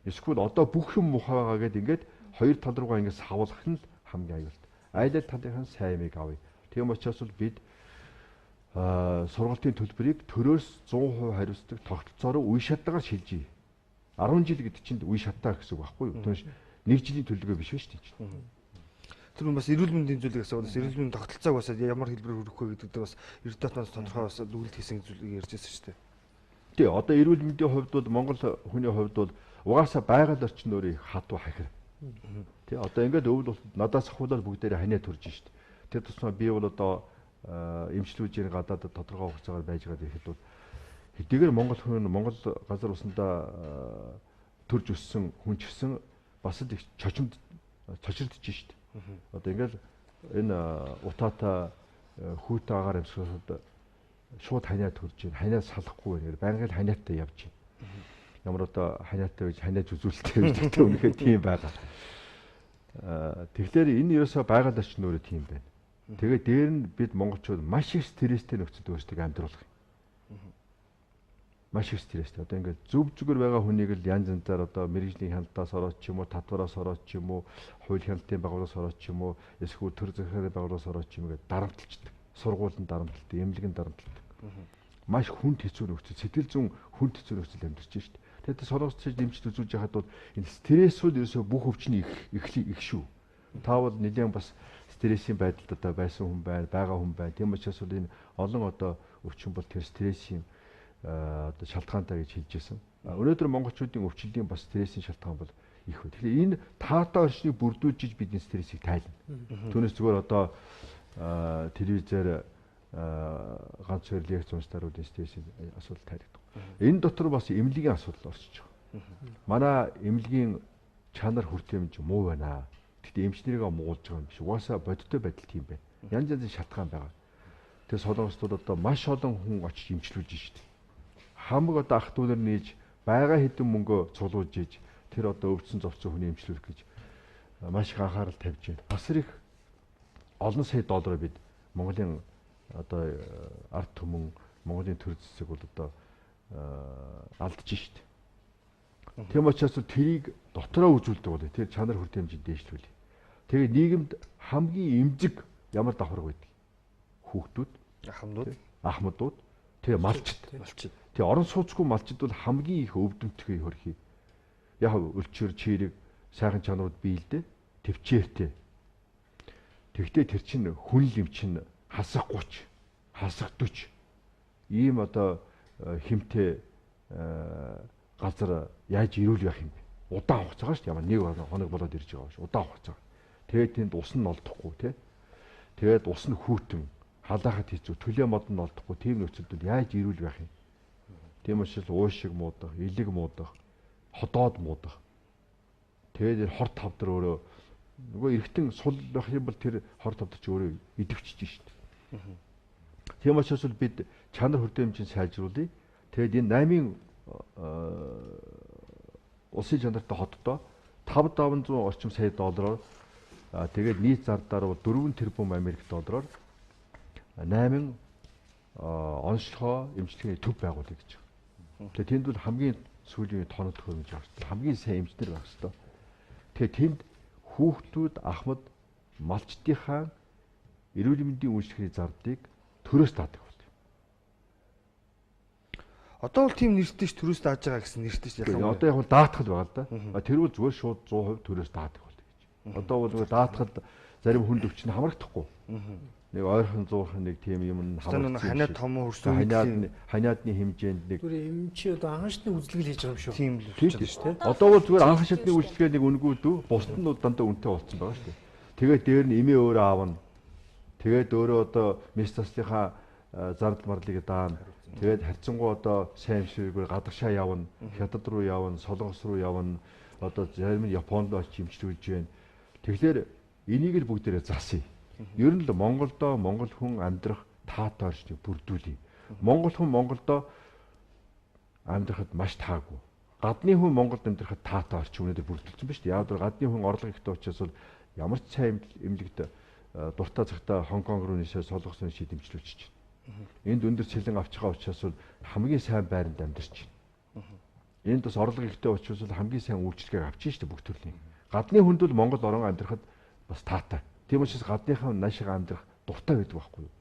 [SPEAKER 2] Эсвэл одоо бүх юм муухай байгаа гэдээ ингээд хоёр тал руугаа ингээд савлах нь хамгийн аюултай. Айлал талынхаа сайн юмыг авъя. Тийм учраас бол бид сургалтын төлбөрийг төрөөс 100% хариуцдаг тогтолцоороо үе шаттайгаар шилжиж. 10 жил гэдэг чинь үе шатаа гэсэн үг байхгүй юу? Түүнээс 1 жилийн төлөвлөгөө биш шүү дээ.
[SPEAKER 1] Тэр хүн бас эрүүл мэндийн зүйлийг асуудал эрүүл мэндийн тогтолцоог бас ямар хэлбэрээр хүргэх вэ гэдэг дээр бас эрдэнэтээс тодорхой бас дүгнэлт хийсэн зүйлийг ярьж байсан шүү дээ.
[SPEAKER 2] Тий, одоо эрүүл мэндийн хувьд бол Монгол хүний хувьд бол угаасаа байгаль орчин өөрийн хатуу хахир. Тий, одоо ингээд өвөл бол надаас ахуулаад бүгдээрээ ханиа төрж шít. Тэр тусмаа би бол одоо эмчлүүлжийн гадаадд тодорхой хугацаагаар байж байгаа гэхэд бол хэдийгээр Монгол хүн Монгол газар усандаа төрж өссөн хүн ч гэсэн бас л их цочирдж шít. Одоо ингээд энэ утаата хүүтэй агаар амьсгалууд шууд ханиа төрж байна. Ханиа салахгүй байна. Байнгын ханиатай явж байна. Ямар одоо ханиатай байж ханиаж үзүүлэлттэй байж гэдэг үнэхээр тийм байгаа. Тэгэхээр энэ ерөөсөө байгаль орчин өөрөө тийм байна. Тэгээд дээр нь бид монголчууд маш их стресстэй нөхцөлд өөрсдөө амьдруулах юм. Маш их стресстэй. Одоо ингээд зөв зүгээр байгаа хүнийг л янз янзаар одоо мэрэгжлийн хяналтаас ороод ч юм уу, татвараас ороод ч юм уу, хууль хяналтын байгууллагаас ороод ч юм уу, эсвэл төр захиргааны байгууллагаас ороод ч юм гээд дарамтлцдаг. Сургуулийн дарамтлалт, эмнэлгийн дарамтлалт. Маш хүнд хэцүү нөхцөл, сэтгэл зүйн хүнд хэцүү нөхцөл амьдарч байна шүү дээ. Тэгээд сургуульч дэмжиж үзүүлж байхад бол энэ стрессүүд ерөөсөө бүх өвчний их шүү. Та бол нэлээд бас стрессийн байдалд одоо байсан хүн байна, байгаа хүн байна. Тийм учраас бол энэ олон одоо өвчин бол тэр стрессийн одоо шалтгаантай гэж хэлж байсан. Өнөөдөр монголчуудын өвчлөлийн бас стрессийн шалтгаан бол их байна. Тэгэхээр энэ таатай орчныг бүрдүүлж бидний стрессийг тайлна. Түүнээс зүгээр одоо телевизээр ганц хоёр лекц уншдааруудын стрессийн асуудал тайлагдав. Энэ дотор бас эмнэлгийн асуудал орчиж байгаа. Манай эмнэлгийн чанар хүртээмж муу байна. Гэхдээ эмчнэрийгээ муулж байгаа юм биш. Угаасаа бодиттой байдал тийм байна. Янз янзын шалтгаан байгаа. Тэгээ солонгослууд одоо маш олон хүн очиж эмчлүүлж штеп. Хамаг одоо ах дүүнэр нээж байгаа хэдэн мөнгөө цуглуулж иж тэр одоо өвдсөн зовцсон хүний эмчлүүлэх гэж маш их анхаарал тавьж байна. Бас их олон сая доллар бид Монголын одоо ард түмэн Монголын төр зэсэг бол одоо алдж штеп. Тийм учраас тэрийг дотроо үзүүлдэг бол тэр чанар хүртээмжийг дээшлүүлээ. Тэгээ нийгэмд хамгийн эмзэг ямар давхарга байдаг? Хүүхдүүд, ахмадууд, тэгээ малчд. Тэгээ орон сууцгүй малчд бол хамгийн их өвдөлтгий хөрхий. Яг өлчөр чирэг сайхан чанарууд бий л дээ. Төвчээртэй. Тэгвэл тэр чинь хүн л юм чинь хасах 30, хасах 40. Ийм одоо хэмтэй газар яаж ирүүл байх юм бэ? Удаан хугацаагаар шүү дээ. Ямар нэг хоног болоод ирж байгаа шүү. Удаан хугацаа. Тэгээд тэнд ус нь олдохгүй тий. Тэгээд ус нь хүүтэн халаахад хэцүү, төлөө мод нь олдохгүй. Тийм нөхцөлд яаж ирүүл байх юм? Тийм учраас уушиг муудах, элэг муудах, ходоод муудах. Тэгээд хор тавдар өөрөө нөгөө эргэтэн сул байх юм бол тэр хор тавдар ч өөрөө идэвчж шүү дээ. Тийм учраас бид чанар хүртээмжийг сайжруулъя. Тэгээд энэ 8 улсын чанартай хотдоо 5-700 орчим сая доллараар тэгээд нийт зардаар бол 4 тэрбум Америк доллараар 8 онцлогоо эмчилгээний төв байгуулъя гэж байна. Тэгээд тэнд бол хамгийн сүүлийн тоног төхөөрөмж авах хэрэгтэй. Хамгийн сайн эмчнэр байх хэрэгтэй. Тэгээд тэнд хүүхдүүд, ахмад, малчдынхаа эрүүл мэндийн үйлчлэгийн зардыг төрөөс таадаг бол.
[SPEAKER 1] Одоо бол тийм нэртэй ш төрөөс тааж байгаа гэсэн нэртэй ш ялангуяа.
[SPEAKER 2] Одоо яг даатгал байгаа л да. Тэр бол зүгээр шууд 100% төрөөс таадаг бол гэж. Одоо бол нөгөө даатгал зарим хүнд өвчин хамрагдахгүй. Нэг ойрхон зуурхан нэг тийм юм
[SPEAKER 1] хамрагдсан. Ханиад том хөрсөн
[SPEAKER 2] ханиадны хэмжээнд нэг
[SPEAKER 6] зүгээр эмчи одоо анхаашны үйлчлэл хийж байгаа юм шүү.
[SPEAKER 1] Тийм л болчихсон ш.
[SPEAKER 2] Одоо бол зүгээр анхаашны үйлчлэгээ нэг үнэгүй дүү. Бусд нь дандаа үнэтэй болсон байгаа ш. Тэгээд дээр нь эмээ өөрөө аавна. Тэгээд өөрөө одоо местастийнхаа зардал марлыг даана. Тэгээд харьцангуй одоо сайн ширгээр гадагшаа явна, хятад руу явна, солонгос руу явна. Одоо зарим нь Японд очиж эмчлүүлж байна. Тэгэхээр энийг л бүгдээрээ засъя. Ер нь л Монголдоо монгол хүн амьдрах таатай орчныг бүрдүүлье. Монгол хүн Монголдоо амьдрахад маш таагүй. Гадны хүн Монголд амьдрахад таатай орчин өнөөдөр бүрдүүлсэн ба шүү дээ. Яг л гадны хүн орлого ихтэй учраас бол ямар ч сайн эмнэлэгт дуртай цагтаа Хонконг руу нисээ солонгос руу шийд эмчлүүлчих чинь. Энд өндөр цэлэн авч байгаа учраас хамгийн сайн байранд амьдарч байна. Энд бас орлого ихтэй учраас хамгийн сайн үйлчлэгийг авч шүү дээ бүх төрлийн. Гадны хүнд бол Монгол орон амьдрахад бас таатай. Тийм учраас гадныхаа наашиг амьдрах дуртай байдаг байхгүй юу?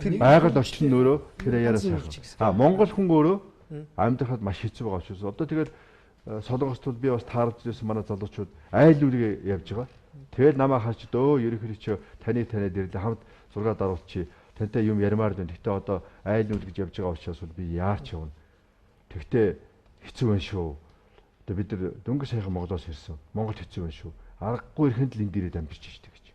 [SPEAKER 2] Тэр байгаль орчин нь өөрөө тэр яараас Монгол хүн өөрөө амьдрахад маш хэцүү байгаа учраас одоо тэгэл Солонгост бол би бас таарч ирсэн манай залуучууд айл үлгээ явж байгаа. Тэгэл намайг харж ерөнхийдөө чи таниад ирлээ хамт зураг даруулчих. Тантай юм ярмаар байна. Гэхдээ одоо айл нүл гэж явж байгаа учраас би яарч явна. Тэгтээ хэцүү байна шүү. Одоо бид нар дөнгөж сайхан Монголоос ирсэн. Монгол хэцүү байна шүү. Аргагүй ихэнд л энэ дээрээ дамжирч штэ гэж.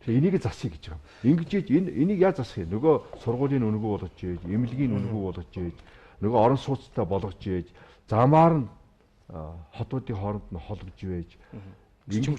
[SPEAKER 2] Тэгээ энийг засъя гэж байгаа. Ингэж энийг яаж засах юм? Нөгөө сургуулийн үнэгүй болгож ийж, эмнэлгийн үнэгүй болгож ийж, нөгөө орон сууцтай болгож ийж, замаар нь хотуудын хооронд нь холбож ийж. Энэ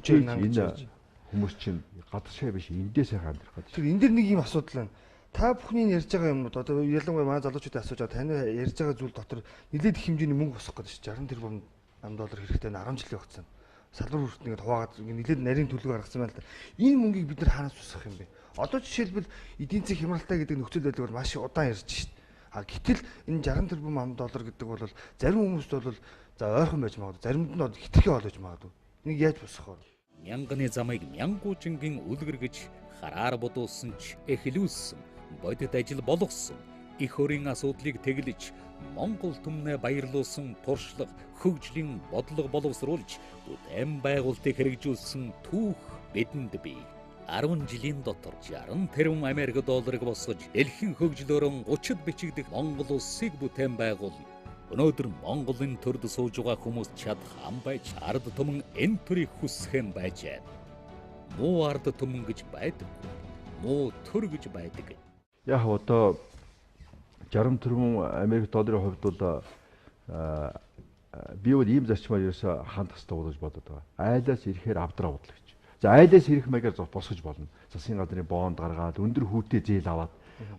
[SPEAKER 2] хүмүүс чинь гадагшаа биш эндээ сайхан амьдрах гэдэг.
[SPEAKER 1] Тэгэхээр энэ дэр нэг юм асуудал байна. Та бүхний ярьж байгаа юмнууд одоо ялангуяа манай залуучуудын асууж байгаа таны ярьж байгаа зүйл дотор нэлээд их хэмжээний мөнгө босгох гэдэг чинь 60 тэрбум $10 хэрэгтэй нь 10 жилийн хугацаанд. Салбар хүртэл ингээд хуваагаад нэлээд нарийн төлөв гаргасан байна л да. Энэ мөнгийг бид нар хаанаас босгох юм бэ? Одоо жишээлбэл эдийн засгийн хямралтай гэдэг нөхцөл байдал бол маш удаан ярьж шít. А гэтэл энэ 60 тэрбум $10 гэдэг бол зарим хүмүүст бол за ойрхон байж магадгүй, заримд нь хитрхи болж магадгүй. Энийг яаж босгох вэ?
[SPEAKER 5] Мянганы замыг мянгуучингийн үлгэр гэж хараар бодуулсан ч эхлүүлсэн, бодит ажил болгосон, их өрийн асуудлыг тэглэж, Монгол түмнээ баярлуулсан туршлага, хөгжлийн бодлого боловсруулж, бүтээн байгуулалтыг хэрэгжүүлсэн түүх бидэнд бий. 10 жилийн дотор 60 тэрбум Америк долларыг босгож, дэлхийн хөгжлөөрөө 30-д бичигдэх Монгол улсыг бүтээн байгуулна. Өнөөдөр Монголын төрд сууж байгаа хүмүүс чадхан байж ард түмэн энэ төрийг хүсхэн байж байна. Муу ард түмэн гэж байдаг. Муу төр гэж байдаг.
[SPEAKER 2] Яг одоо 60 тэрбум Америк долларын хувьд бол би бол ийм зарчмаар ерөөсө хандах хэрэгтэй болж бодод байгаа. Айлаас ирэхээр авдраа бодлоо гэж. За айлаас ирэх маягаар босгож болно. Засгийн газрын бонд гаргаад өндөр хүүтэй зээл аваад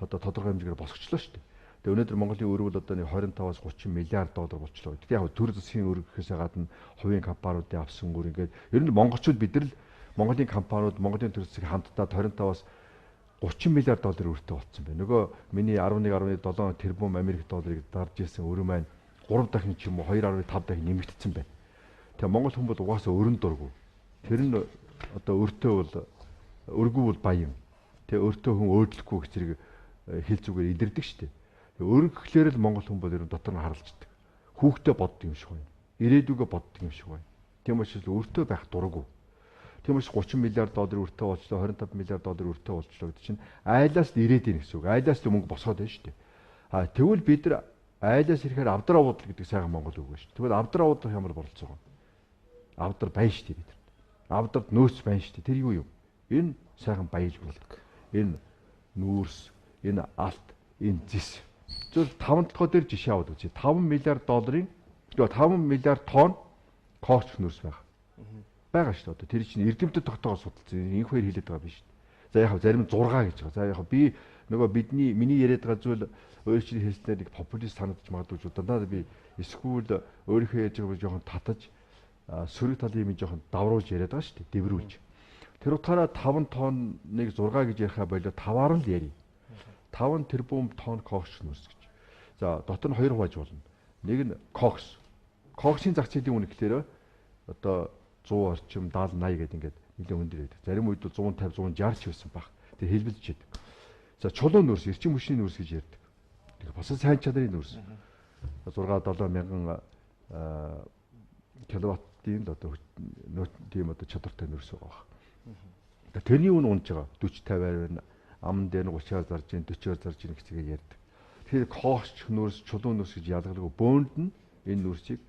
[SPEAKER 2] одоо тодорхой хэмжээгээр босгочлоо шүү дээ. Тэгээ өнөөдөр Монголын өргөл одоо 25-аас 30 milliard доллар болчлоо. Гэхдээ яг төр засгийн өргөхөөс гадна хувийн компаниудын авсан үр ингээд ер нь монголчууд бид нар л Монголын компаниуд Монголын төр засгийг хамтдаа 25-аас 30 milliard доллар өртөө болцсон байна. Нөгөө миний 11.7 тэрбум Америк долларыг дарж ирсэн өрөө маань 3 дахин ч юм уу 2.5 дахин нэмэгдсэн байна. Тэгээ Монгол хүн бол угаасаа өрн дургу. Тэр нь одоо өртөө бол өргүү бол баян. Тэгээ өртөө хүн өөдлөхгүй гэх зэрэг хэл зүгээр илэрдэг шүү дээ. Өргөхлөөр л Монгол хүн бол ер нь дотор нь харалцдаг. Хүүхдээ боддог юм шиг байна. Ирээдүгөө боддог юм шиг байна. Тийм учраас өртөө байх дурггүй. Тийм учраас 30 milliard доллар өртөө болчлоо, 25 milliard доллар өртөө болчлоо гэдэг чинь айлаас л ирээд ийн гэсэн үг. Айлаас л мөнгө босгоод байна шүү дээ. А тэгвэл бид нар айлаас ирэхээр авдраа бодол гэдэг сайхан монгол үг байна шүү. Тэгвэл авдраа бодлох ямар бололцоо. Авдар байна шүү дээ бид нар. Авдарт нөөц байна шүү дээ. Тэр юу юм? Энэ сайхан баяж болдог. Энэ нүүрс, энэ алт, энэ зис. Зөв 5 дахь дээр жишээ аваад үзье. 5 milliard долларын 5 milliard тонн коуч нүүрс байгаа. Байгаа шүү дээ. Одоо тэр чинь эрдэмтэд тогтоогоо судалсан. Инх хоёр хэлээд байгаа биш шүү дээ. За яг зарим 6 гэж байгаа. За яг би нөгөө миний яриад байгаа зүйл өөр чинь хэлснээр нэг популист санагдаж магадгүй ч удаа би эсвэл өөрийнхөө яаж байгааг жоохон татаж сөрөг талын юм жоохон давруулж яриад байгаа шүү дээ. Дэврүүлж. Тэр утгаараа 5 тонныг 6 гэж ярихаа болоо 5-аар л ярий. 5 тэрбум тонн кокс нүүрс гэж. За дотор нь 2 хувааж болно. Нэг нь кокс. Коксын зах зээлийн үнэ гэхээр одоо 100 орчим 70 80 гэдэг ингээд нэлээд өндөр байдаг. Зарим үед 150 160 ч байсан баг. Тэр хэлбэлж байдаг. За чулуун нүүрс, эрчим хүчний нүүрс гэж ярьдаг. Тэр бас сайн чадрын нүүрс. 6-7 мянган киловаттын одоо тийм одоо чадвартай нүүрс байгаа. Тэрний үн унж байгаа 40 50 байна. Амн дээр нь 30-аар зарж ийн 40-аар зарж ийн гэцгээ ярьдаг. Тэгэхээр коосч нүүрс, чулуун нүүрс гэж ялгалгүй бөөнд нь энэ нүүрсийг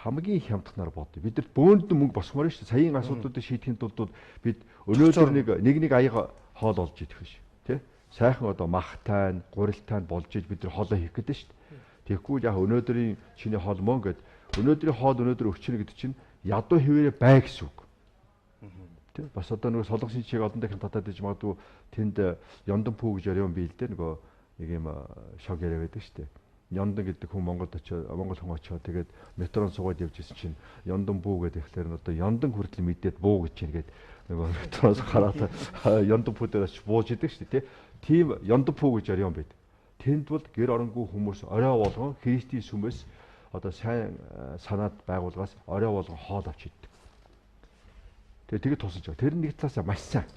[SPEAKER 2] хамгийн хямдхнаар бодъё. Бид нар бөөнд мөнгө босгомоор шүү дээ. Саяын асуудлуудыг шийдэхин тулд бид өнөөдөр нэг аяга хоол олж идэх биш. Тэ? Сайхан одоо махтай, гурилтай болж иж бид нар хоолоо хийх гэдэг шүү дээ. Тэгэхгүй яг өнөөдрийн чиний хоол мөн гэд өнөөдрийн хоол өнөөдөр өгчнө гэдэг чинь ядуу хിവэрэ бай гэсэн үг. Тэ? Бас одоо нөгөө солонгосын чиг олон дахин татаад иж магадгүй тэнд Ёндон пүү гэж ярион бийл дээ нөгөө нэг юм шог яриа байдаг шүү дээ. Ёндон гэдэг хүн Монгол хүн очиод тэгээд метрон суугаад явж исэн чинь Ёндон бүү гэдэг ихлээр нь одоо Ёндон хүртэл мэдээд бүү гэж чинь гээд нөгөө метроос хараад Ёндон пүү дээрээс бууж идэг шүү дээ тийм Ёндон пүү гэж ярион байдаг. Тэнд бол гэр оронгүй хүмүүс орой болгон Христийн сүмээс одоо сайн санаад байгуулгаас орой болгон хоол авч иддэг. Тэгээд тусаж байгаа. Тэр нэг талаасаа маш сайн.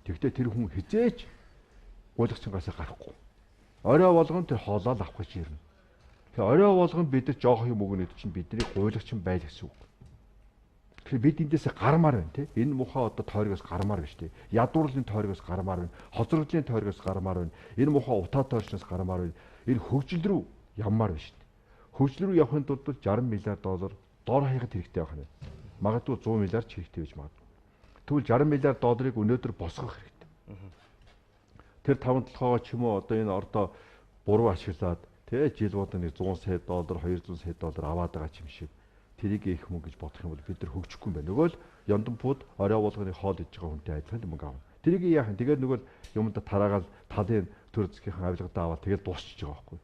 [SPEAKER 2] Тэгвэл тэр хүн хизээч гуйлагчингаас гарахгүй. Орой болгон тэр хоолоо авах гэж ирнэ. Тэгэхээр орой болгон бид нар жоох юм өгнө гэдэг чинь бидний гуйлагч юм байл гэсэн үг. Тэгэхээр бид эндээсээ гармаар байна тий. Энэ муухай одоо тойрогоос гармаар байна шүү дээ. Ядуурлын тойрогоос гармаар байна. Хоцроглын тойрогоос гармаар байна. Энэ муухай утаа тойрчноос гармаар байна. Энэ хөгжил рүү явмаар байна шүү дээ. Хөгжил рүү явахын тулд $60 миллиард доор хаяхад хэрэгтэй байх нь. Магадгүй 100 миллиард ч хэрэгтэй байж магадгүй. Тэгвэл $60 миллиард өнөөдөр босгох хэрэгтэй. Тэр 5 толгойгоо ч юм уу одоо энэ ордоо буруу ашиглаад тий жил бодно нэг $100 сая, $200 сая аваад байгаа юм шиг. Тэрийг их мөнгө гэж бодох юм бол бид нар хөгжихгүй юм байна. Нөгөө л Яндампууд орой болгоны хоол идж байгаа хүнтэй адилхан мөнгө авна. Тэрийг яах юм? Тэгээд нөгөө юмда тараагаад талын төр зэхийнхэн авилгадаа аваад тэгээд дуусчихж байгаа байхгүй.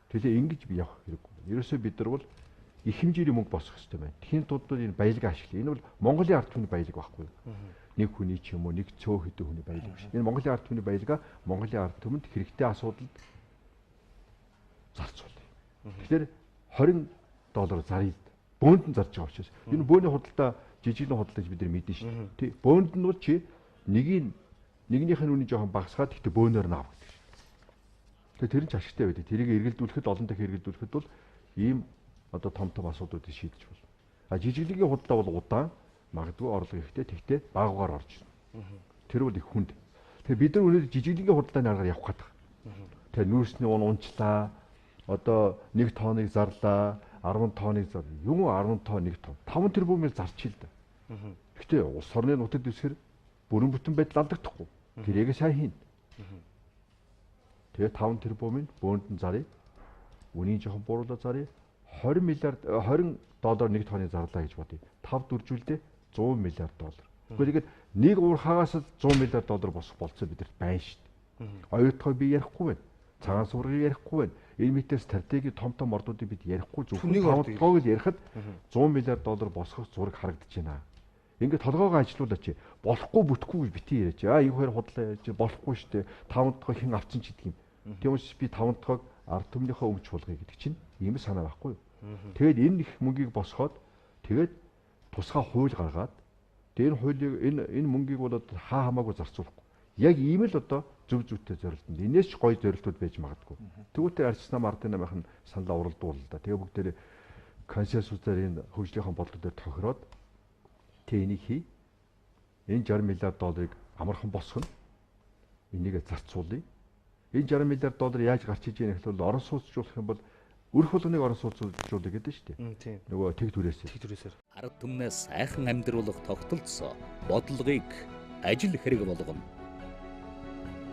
[SPEAKER 2] Тэгэхээр ингэж би явах хэрэггүй. Ерөөсөө бид нар бол их хэмжээний мөнгө босгох хэрэгтэй байна. Тхийн тулд энэ баялаг ашиглая. Энэ бол Монголын ард түмний баялаг байхгүй. Нэг хүний ч юм уу, нэг цөөх хэдэн хүний баялаг биш. Энэ Монголын ард түмний баялага Монголын ард түмэнд хэрэгтэй асуудалд зарцуулъя. Тэгэхээр $20 заръя. Бөөнд нь зарж байгаа учраас. Энэ бөөний худалдаа жижигхэн худалдаа гэж бид нар мэднэ шүү дээ. Тий. Бөөнд нь бол чи нэгнийх нь үнэ жоохон багасгаад гэхдээ бөөнөр нь ав гэдэг шүү. Тэгээ тэр нь ч ашигтай байдаг. Тэрийг эргэлдүүлэхэд олон дахин эргэлдүүлэхэд бол ийм одоо том асуудлуудыг шийдэж болно. А жижиглэгийн худалдаа бол удаан магадгүй орлого ихтэй тэгтээ багаар орж ирнэ. Тэр бол их хүнд. Тэгээ бид нар өнөөдөр жижиглэгийн худалдааны аргаар явах гэдэг. Тэгээ нүүрсний унчлаа. Одоо 1 тоныг зарлаа. 10 тоныг зар. Юм уу 10 тонн 1 тонн. 5 тэрбумыг зарчих л да. Гэхдээ улс орны нутагт үсгэр бүрэн бүтэн байдал алдагдахгүй. Тэрийг сайн хийн. Тэгээ 5 тэрбумыг бөөнд нь заръя. Үнийг жоохон бууруулаад заръя. $20 миллиард $1 1 тонны зарлаа гэж бодъё. 5 дөржүүлдэ $100 миллиард. Гэхдээ нэг уурхаагаас $100 миллиард босох болцоо бидэрт байна шүү дээ. Оюутгой би ярихгүй байна. Цагаан сургыг ярихгүй байна. Энэ мэтэр стратеги том ордуудыг бид ярихгүй зөвхөн 5 толгойг л ярихад $100 миллиард босгох зураг харагдаж байна. Ингээд толгойгоо ажилуулаач. Болохгүй бүтэхгүй гэж битгий яриач. Энэ хоёр худлаа ярьж болохгүй шүү дээ. 5 толгой хэн авчин ч гэдэг юм. Тийм учраас би 5 толгойг ард түмнийхээ өмч болгоё гэдэг чинь ийм санаа байхгүй юу? Тэгээд энэ их мөнгийг босгоод тэгээд тусгай хууль гаргаад тэгээд энэ хуулийг энэ мөнгийг бол хаа хамаагүй зарцуулахгүй. Яг ийм л одоо зөв зөвтэй зорилтонд. Инээс ч гоё зорилтууд байж магадгүй. Тэгвэл арчсан ардын намынхан саналаа уралдуул л да. Тэгээ бүгдээрээ консенсусаар энэ хөгжлийнхаа бодлого дээр тохироод энийг хий. Энэ $60 миллиард амархан босгоно. Энийг зарцуулъя. Энэ $60 миллиард яаж гарч иж яах вэ? Орон сууцжуулах юм бол өрх болгоныг орон сууцжуулъя гэдэг шүү дээ. Тийм. Нөгөө тэг түрээсээр.
[SPEAKER 5] Ард түмнээс сайхан амьдруулах тогтолцоо бодлогыг ажил хэрэг болгоно.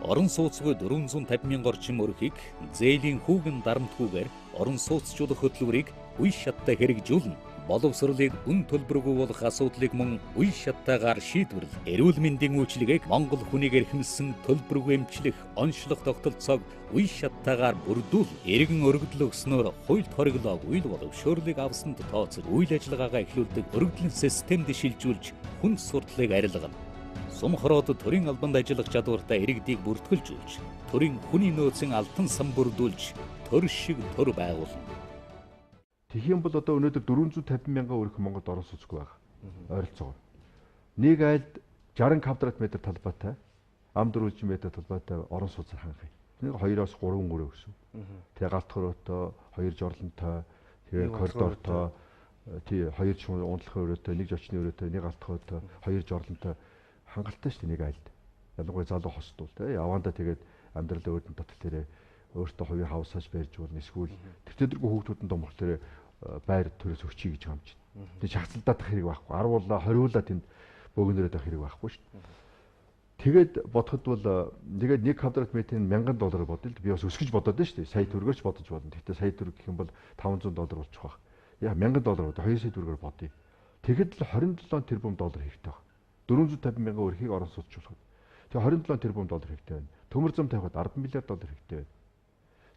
[SPEAKER 5] Орон сууцгүй 450 мянган орчим өрхийг зээлийн хүүгэн дарамтгүйгээр орон сууцжуулах хөтөлбөрийг үе шаттай хэрэгжүүлнэ. Боловсролыг үн төлбөргүй болох асуудлыг мөн үе шаттайгаар шийдвэрлэх. Эрүүл мэндийн үйлчилгээг Монгол хүнийг эрхэмсэн төлбөргүй эмчлэх онцлог тогтолцоог үе шаттайгаар бүрдүүл. Иргэн өргөдөл өгснөөр хуульд хориглоогүй л боловсролыг авсанд тооцож үйл ажиллагаагаа эхлүүлдэг өргөдлийн системд шилжүүлж хүн сурталыг арилгана. Сум хороод төрийн албанд ажиллах чадвартай иргэдийг бүртгүүлжүүлж, төрийн хүний нөөцийн алтан сан бүрдүүлж, төр шиг төр байгуулна.
[SPEAKER 2] Тэгэх юм бол одоо өнөөдөр 450 мянган өрх Монголд орон сууцгүй байгаа. Ойролцоогоор. Нэг айлд 60 квадрат метр талбайтай, ам 400 метр талбайтай орон сууцаар хангах. Нэг 2-оос 3 өрөө гэсэн. Тэгээ галт хороотой, 2 жорлонтой, тэгээ коридортой, тий 2 ч унтлахын өрөөтэй, 1 жочны өрөөтэй, 1 галт хороотой, 2 жорлонтой хангалттай шүү дээ нэг айлд. Ялангуяа залуу хостуул тий явандаа тэгээд амьдрал өөдөн дотор тэрэ өөртөө хувийн хавсаж барьж болно. Эсвэл тэртэргүй хүүхдүүдэн том болохоор байр төрөөс өчье гэж хамж байна. Тэг шахацлдаадах хэрэг байхгүй. 10 20 тэнд бөөгнөрөөд авах хэрэг байхгүй шүү дээ. Тэгээд бодоход бол тэгээд 1 квадрат метрийн $1000 бодъё л би бас өсгөж бодоод байна шүү дээ. Сая төгрөгөөр ч бодож болно. Гэхдээ сая төгрөг гэх юм бол $500 болчих واخ. Яа $1000 бод 2 сая төгрөгөөр бодъё. Тэгэхэд л $27 тэрбум хэрэгтэй баг. 450 мянган өрхийг орон сууцжуулахад. Тэгээ $27 тэрбум хэрэгтэй байна. Төмөр зам тавихад $10 миллиард хэрэгтэй байна.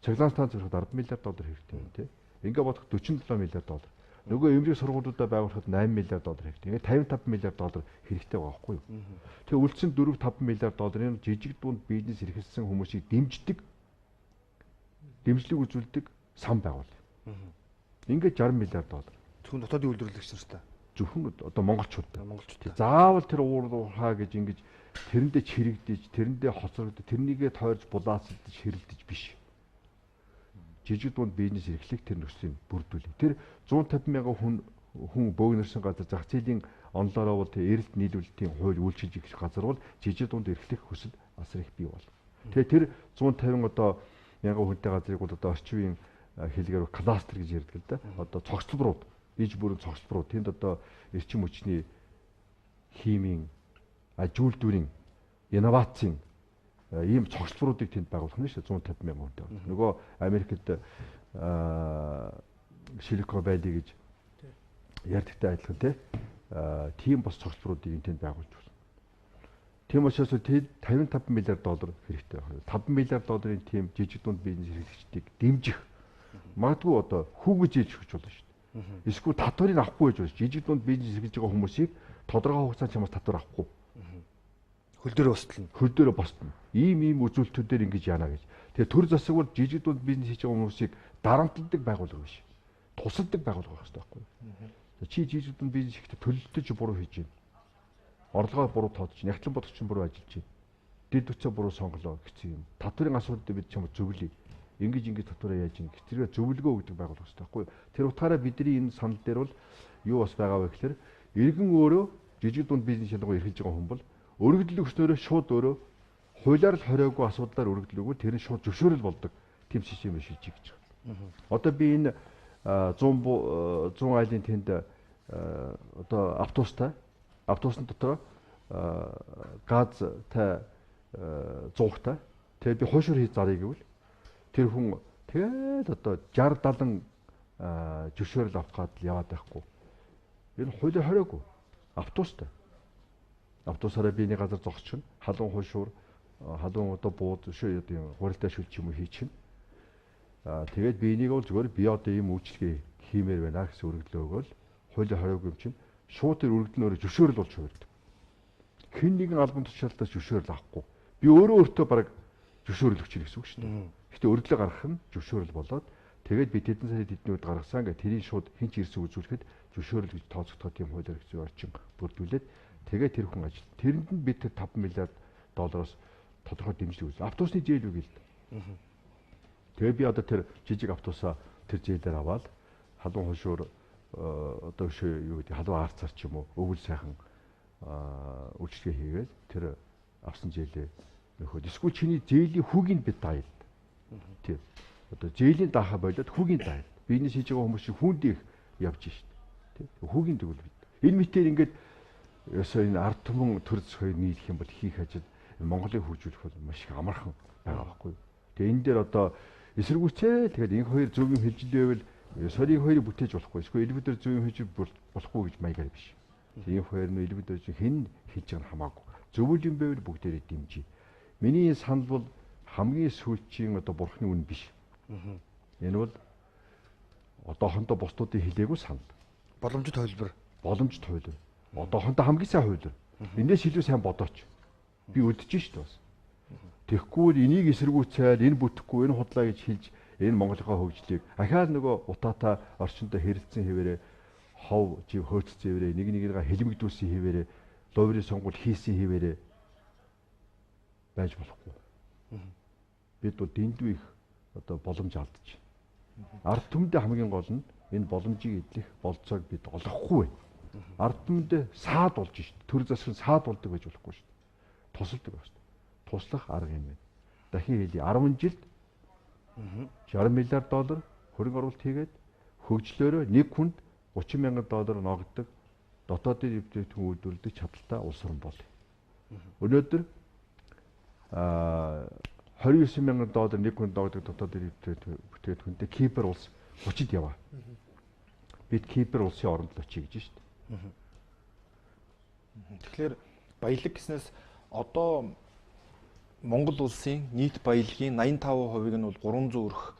[SPEAKER 2] Цоглаан станц зурхад $10 миллиард хэрэгтэй байна тий. Ингээ бодох $47 миллиард. Нөгөө эмнэлэг сургуулиудаа байгуулахад $8 миллиард хэрэгтэй. Ингээ $55 миллиард хэрэгтэй байгаа байхгүй юу? Тэгээ үлдсэн $4-5 миллиард жижиг дунд бизнес эрхэлсэн хүмүүсийг дэмждэг дэмжлэг үзүүлдэг сан байгуул. Ингээ $60 миллиард.
[SPEAKER 1] Зөвхөн дотоодын үйлдвэрлэгч нартай.
[SPEAKER 2] Зөвхөн одоо монголчууд. Заавал тэр уурхаа гэж ингэж тэрэндээ чирэгдэж, тэрэндээ хоцрогдож, тэрнийгээ тойрж булаацдаж хэрэлдэж биш. жижиг дунд бизнес эрхлэх тэр нөхцөлийг бүрдүүлэх. Тэр 150 мянган хүн бөөгнөрсөн газар зах зээлийн онлоороо бол тэр эрэлт нийлүүлэлтийн хууль үйлчилж их газар бол жижиг дунд эрхлэх хүсэл асар их бий болно. Тэгээ тэр 150 одоо мянган хүнтэй газрыг бол одоо орчин үеийн хэлгээр кластер гэж ярьдаг л да. Одоо цогцлборууд, иж бүрэн цогцлборууд тэнд одоо эрчим хүчний химийн, ажилтнуудын, инновацийн ийм цогцлборуудыг тэнд байгуулах нь шүү 150 мянган хүнтэй. Нөгөө Америкт Silicon Valley гэж ярьдагтай адилхан тийм бас цогцлборуудыг тэнд байгуулж байна. Тийм учраас тэд 55 миллиард доллар хэрэгтэй байна. 5 миллиард долларын тийм жижиг дунд бизнес хэрэглэгчдийг дэмжих магадгүй одоо хүүгэж ээж өгч болно шүү дээ. Эсвэл татварыг авахгүй байж болно. Жижиг дунд бизнес хэрэглэж байгаа хүмүүсийг тодорхой хугацаанд чамаас татвар авахгүй.
[SPEAKER 1] Хөл дээр бостлно.
[SPEAKER 2] Хөл дээр бостлно. Ийм үзүүлэлтүүдээр ингэж яана гэж. Тэгээ төр засаг бол жижиг дунд бизнес хийж байгаа хүмүүсийг дарамтладаг байгууллага биш. Тусалдаг байгууллага байх хэрэгтэй байхгүй юу? Чи жижиг дунд бизнес хийхдээ төлөлтөж буруу хийж байна. Орлогоо буруу тоодож, нягтлан бодогч буруу ажиллаж байна. Дэд үтсээ буруу сонголоо гэсэн юм. Татварын асуудал бид чамд зөвлөе. Ингэж татвараа яаж ийн гэхэрэг зөвлөгөө өгдөг байгууллага шүү дээ байхгүй юу? Тэр утгаараа бидний энэ санал дээр бол юу бас байгаа вэ гэхээр иргэн өөрөө жижиг дунд бизнес ялангуяа эрхэлж байгаа хүн бол өргөдөл өгснөөрөө шууд өөрөө хуулиар л хориогүй асуудлаар өргөдөл өгвөл тэр нь шууд зөвшөөрөл болдог тийм системээр шилжиж гэж байна. Одоо би энэ 100 айлын тэнд одоо автобусны дотор газтай 100-тай тэгээд би хуушур хийж зарыг гэвэл тэр хүн тэгээд одоо 60 70 зөвшөөрөл авах гад яваад байхгүй. Энэ хуулиар хориогүй автобустай. Автобусаараа би нэг газар зогсчихно. Халуун хуушур, халуун одоо бууд шүү юм гурилтай шүлж юм уу хийчихнэ. Тэгээд би энийг бол зүгээр би одоо ийм үйлчлэгээ хиймээр байна гэсэн өргөдлөө өгөөл хуулиар хориогүй юм чинь шууд тэр өргөдөл нь зөвшөөрөл болж хувирдаг. Хэн нэгэн албан тушаалтаас зөвшөөрөл авахгүй. Би өөртөө бараг зөвшөөрөл өгч ирэх гэсэн үг шүү дээ. Гэтэ өргөдлөө гаргах нь зөвшөөрөл болоод тэгээд бид хэдэн сая тэдний үед гаргасан ингээ тэрийг шууд хэн ч ирсэн үзүүлэхэд зөвшөөрөл гэж тооцогдох тийм хуулиар хэвчээ орчин бүрдүүлээд тэгээд тэр хүн ажил. Тэрэнд нь бид тэр 5 миллиард доллароос тодорхой дэмжлэг үзлээ. Автобусны зээл үг л дээ. Тэгээд би одоо тэр жижиг автобусаа тэр зээлээр аваад халуун хушуур одоо юу гэдэг халуун арцар ч юм уу өвөл сайхан үйлчлэгээ хийгээд тэр авсан зээлээ нөхөд. Эсвэл чиний зээлийн хүүгийн бид даая. Тийм. Одоо зээлийн даахаа болоод хүүгийн даая. Бизнес хийж байгаа хүмүүс хүүндийг явж шít. Тийм. Хүүгийн тэгвэл бид. Энэ мэтээр ингээд ёсоо энэ ард түмэн төр зохиог нийлэх юм бол хийх ажил Монголыг хөгжүүлэх бол маш их амархан байгаа байхгүй. Тэгээ энэ дээр одоо эсэргүүцээ тэгээд энэ хоёр зөв юм хэлж ивэл сорийг хоёрыг бүтээж болохгүй. Эсвэл элеватор зөв юм хийж болохгүй гэж маягаар биш. Энэ хоёр нь элеватор хэн хийж байгаа нь хамаагүй. Зөвүүл юм байвал бүгдээрээ дэмжиж. Миний санал бол хамгийн сүүлчийн одоо бурхны үн биш. Энэ бол одоохондоо бусдуудын хэлээгүй санал.
[SPEAKER 1] Боломжит хувилбар.
[SPEAKER 2] Боломжит хувилбар. Одоохондоо хамгийн сайн хувилбар. Эндээс илүү сайн бодооч. Би үлдэж шít бас. Тэгэхгүй энийг эсэргүүцээд энэ бүтэхгүй энэ худлаа гэж хэлж энэ Монголынхаа хөгжлийг ахаад нөгөө утаатай орчиндөө хэрэлцсэн хэвээрээ хов жив хөөцсөн хэвээрээ нэг нэгнийгээ хэлмэгдүүлсэн хэвээрээ ловрын сонгуул хийсэн хэвээрээ байж болохгүй. Бид бол дэндүү их одоо боломж алдаж байна. Ард түмэндээ хамгийн гол нь энэ боломжийг эдлэх болцоог бид олохгүй байна. Ард түмэндээ саад болж шít. Төр засаг саад болдог байж болохгүй шít. Тусалдаг байна. Туслах арга юм байна. Дахин хэлье 10 жилд 60 миллиард доллар хөрөнгө оруулалт хийгээд хөгжлөөрөө нэг хүнд 30 мянган доллар ногддог дотоодын дэвтэрийн үйлдвэрлэдэг чадaltaй улс орн болъё. Өнөөдөр 29 мянган доллар нэг хүнд ногддог дотоодын бүтээгдэхүүнтэй Кипр улс 30-д яваа. Бид Кипр улсын оронд л очие гэж шүү дээ.
[SPEAKER 7] Тэгэхээр баялаг гэснээс одоо Монгол улсын нийт баялагын 85%-ийг нь бол 300 өрх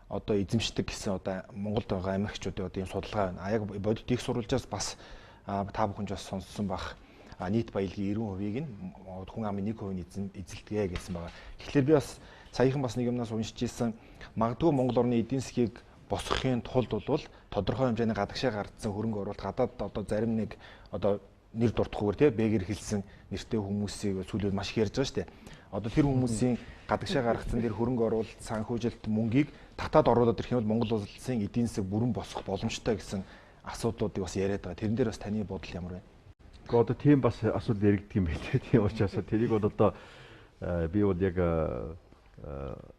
[SPEAKER 7] одоо эзэмшдэг гэсэн одоо Монголд байгаа Америкчуудын одоо ийм судалгаа байна. Яг бодит их сурвалжаас бас та бүхэн ч бас сонссон бах нийт баялагын 90%-ийг нь хүн амын 1% эзэлдэг гэсэн байгаа. Тэгэхээр би бас саяхан бас нэг юмнаас уншиж ирсэн магадгүй Монгол орны эдийн засгийг босгохын тулд бол тодорхой хэмжээний гадагшаа гардсан хөрөнгө оруулалт гадаад одоо зарим нэг одоо нэр дуртахгүйгээр тий бэгэр хэлсэн нэртэй хүмүүсийг сүүлд маш их ярьж байгаа шүү дээ. Одоо тэр хүмүүсийн гадагшаа гаргацсан тэр хөрөнгө оруулалт санхүүжилт мөнгийг татаад оруулаад ирэх юм бол Монгол улсын эдийн засаг бүрэн босох боломжтой гэсэн асуудлуудыг бас яриад байгаа. Тэрэн дээр бас таны бодол ямар вэ?
[SPEAKER 2] Гэхдээ одоо тийм бас асуудал яригддаг юм байна. Тийм учраас тэрийг бол одоо би бол яг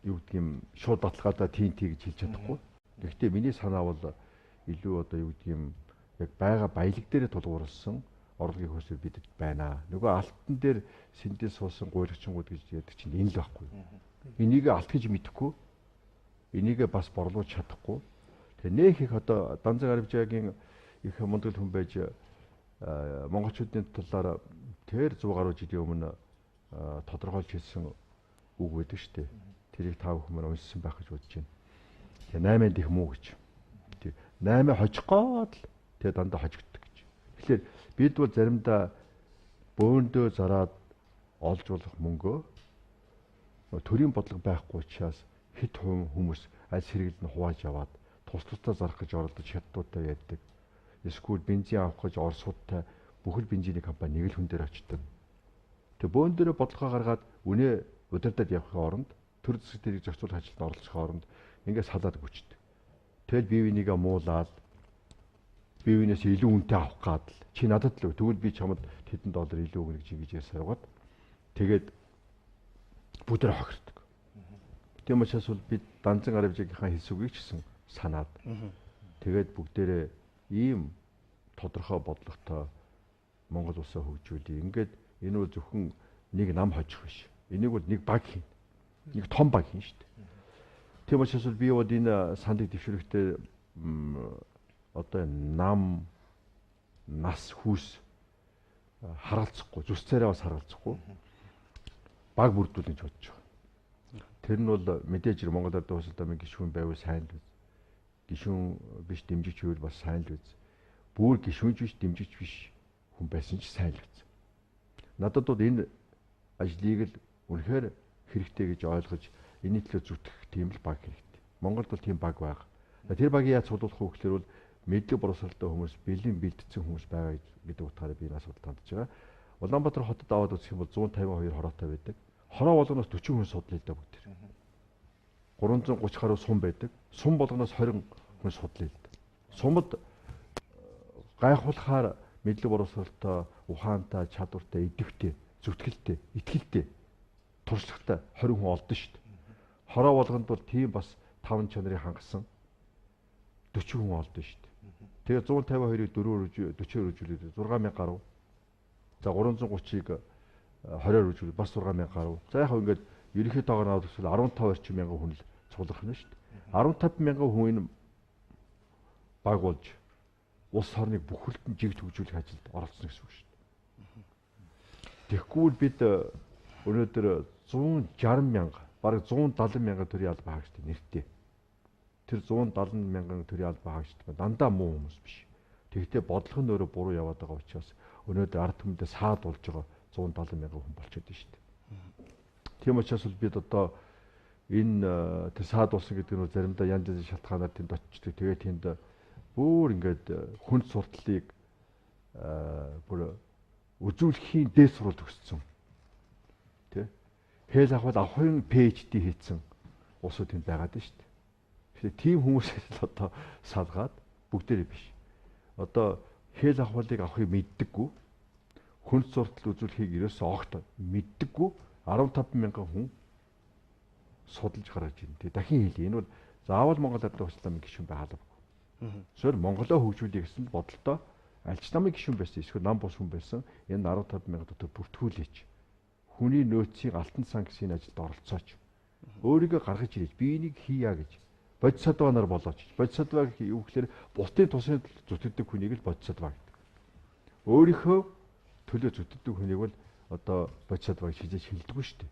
[SPEAKER 2] юу гэдэг юм шууд баталгаатай тийм гэж хэлж чадахгүй. Гэхдээ миний санаа бол илүү одоо юу гэдэг юм яг байгаа баялаг дээр тулгуурласан орлогын хөөсөөр бид байна. Нөгөө алтан дээр сэндээ суусан гуйлагчингууд гэж ярьдаг чинь энэ л байхгүй. Энийг алт гэж мэдэхгүй. Энийг бас борлуулж чадахгүй. Тэгээ нөх их одоо Данзаг Арбжагийн их мундаг хүн байж монголчуудын талаар тэр 100 гаруй жилийн өмнө тодорхойлж хэлсэн үг байдаг шүү дээ. Тэрийг та бүхэн уншсан байх гэж бодож байна. Тэгээ 8-нд их муу гэж. Тэг 8 хожих гоод л тэгээ дандаа хожигддаг гэж. Тэгэхээр бид бол заримдаа бөөндөө зараад олж болох мөнгөө төрийн бодлого байхгүй учраас хэд хувийн хүмүүс аль сэргэлд нь хувааж аваад тус тусдаа зарах гэж оролдож хятадуудтай ярьдаг. Эсвэл бензин авах гэж Оросуудтай бүхэл бензиний компани нэг л хүн дээр очдог. Тэгээ бөөн дээр бодлогоо гаргаад үнэ удирдах явахын оронд төр зэсэг тэрийг зохицуулах ажилд оролцох оронд ингээд салаад гүчдэг. Тэгэл бие бинийгээ муулаад бие бинээс илүү үнэтэй авах гад л чи надад л тэгвэл би чамд $10 илүү өгнө гэж ингэж ярьсаргаад тэгээд бүдэр хохирдог. Тийм учраас бол бид Данзан Арбжигийнхаа хэлсүгийг ч гэсэн санаад тэгээд бүгдээрээ ийм тодорхой бодлоготой Монгол улсаа хөгжүүлээ. Ингээд энэ бол зөвхөн нэг нам хожих биш. Энийг бол нэг баг хийн. Нэг том баг хийн шүү дээ. Тийм учраас би бол энэ сандыг дэвшрэхдээ одоо нам нас хүүс харгалзахгүй, зүс царай бас харгалзахгүй баг бүрдүүлж бодож байгаа. Тэр нь бол мэдээж Монгол Ард улсад амын гишүүн байвал сайн л үз. Гишүүн биш дэмжигч байвал бас сайн л үз. Бүр гишүүнч биш дэмжигч биш хүн байсан ч сайн л үз. Надад бол энэ ажлыг л үнэхээр хэрэгтэй гэж ойлгож энэ төлөө зүтгэх тийм л баг хэрэгтэй. Монголд бол тийм баг байгаа. Тэр багийг яаж суулгах вэ гэхээр бол мэдлэг боловсролтой хүмүүс, бэлэн бэлтгэсэн хүмүүс байгаа гэдэг утгаараа би энэ асуудал хандж байгаа. Улаанбаатар хотод аваад үзэх юм бол 152 хороотой байдаг. Хороо болгоноос 40 хүн судлаа л да бүгд. 330 гаруй сум байдаг. Сум болгоноос 20 хүн судлаа л да. Сумд гайхуулахаар мэдлэг боловсролтой, ухаантай, чадвартай, идэвхтэй, зүтгэлтэй, итгэлтэй, туршлагатай 20 хүн олдсон шүү дээ. Хороо болгонд бол тийм бас 5 чанарыг хангасан 40 хүн олдсон шүү дээ. Тэгээ 152-ыг 40-оор үржүүлээд 6000 гаруй. За 330-ыг 20-оор үржүүлээд бас 6000 гаруй. За яг ингээд ерөнхий тоогоор аваад үзвэл 15 орчим мянган хүн л цуглах нь шүү дээ. 15 мянган хүн энэ баг болж улс орныг бүхэлд нь жигт хөгжүүлэх ажилд оролцсон гэсэн үг шүү дээ. Тэгэхгүй бид өнөөдөр 160 мянга, бараг 170 мянган төрийн албан хаагчдын нэртэй. Тэр 170 мянган төрийн албан хаагчд дандаа муу хүмүүс биш. Тэгэхдээ бодлого нь өөрөө буруу яваад байгаа учраас өнөөдөр ард түмэндээ саад болж байгаа 170 мянган хүн болчиход байна шүү дээ. Тийм учраас бид одоо энэ тэр саад болсон гэдэг нь заримдаа янз янзын шалтгаанаар тэнд очиж тэгээд тэнд бүр ингээд хүнд сурталыг бүр үзүүлэхийн дээд сурвалж өгсөн. Тэ? Хэл ахвал авахын PhD хийсэн улсууд тэнд байгаад байна шүү дээ. Тэгэхээр тийм хүмүүсээс л одоо салгаад бүгдээрээ биш. Одоо хэл ахвалыг авахыг мэддэггүй, хүнд суртал үзүүлэхийг ерөөсөө огт мэддэггүй 15 мянган хүн судалж гаргаж ирнэ. Тэгээ дахин хэлье. Энэ бол заавал Монгол Ард улсламын гишүүн байхалгүй. Зөвхөн Монголоо хөгжүүлэх гэсэн бодолтой аль ч намын гишүүн байсан, эсвэл нам бус хүн байсан. Энэ 15 мянга дотор бүртгүүлээч. Хүний нөөцийн алтан сан гэсэн ажилд оролцооч. Өөрийгөө гаргаж ирээж би энийг хийя гэж. Бодисодванаар болооч. Бодисодваг юу гэхээр бусдын тусын зүтгэдэг хүнийг л бодисодваа гэдэг. Өөрийнхөө төлөө зүтгэдэг хүнийг бол одоо бодисодваг шижиж хилдэггүй шүү дээ.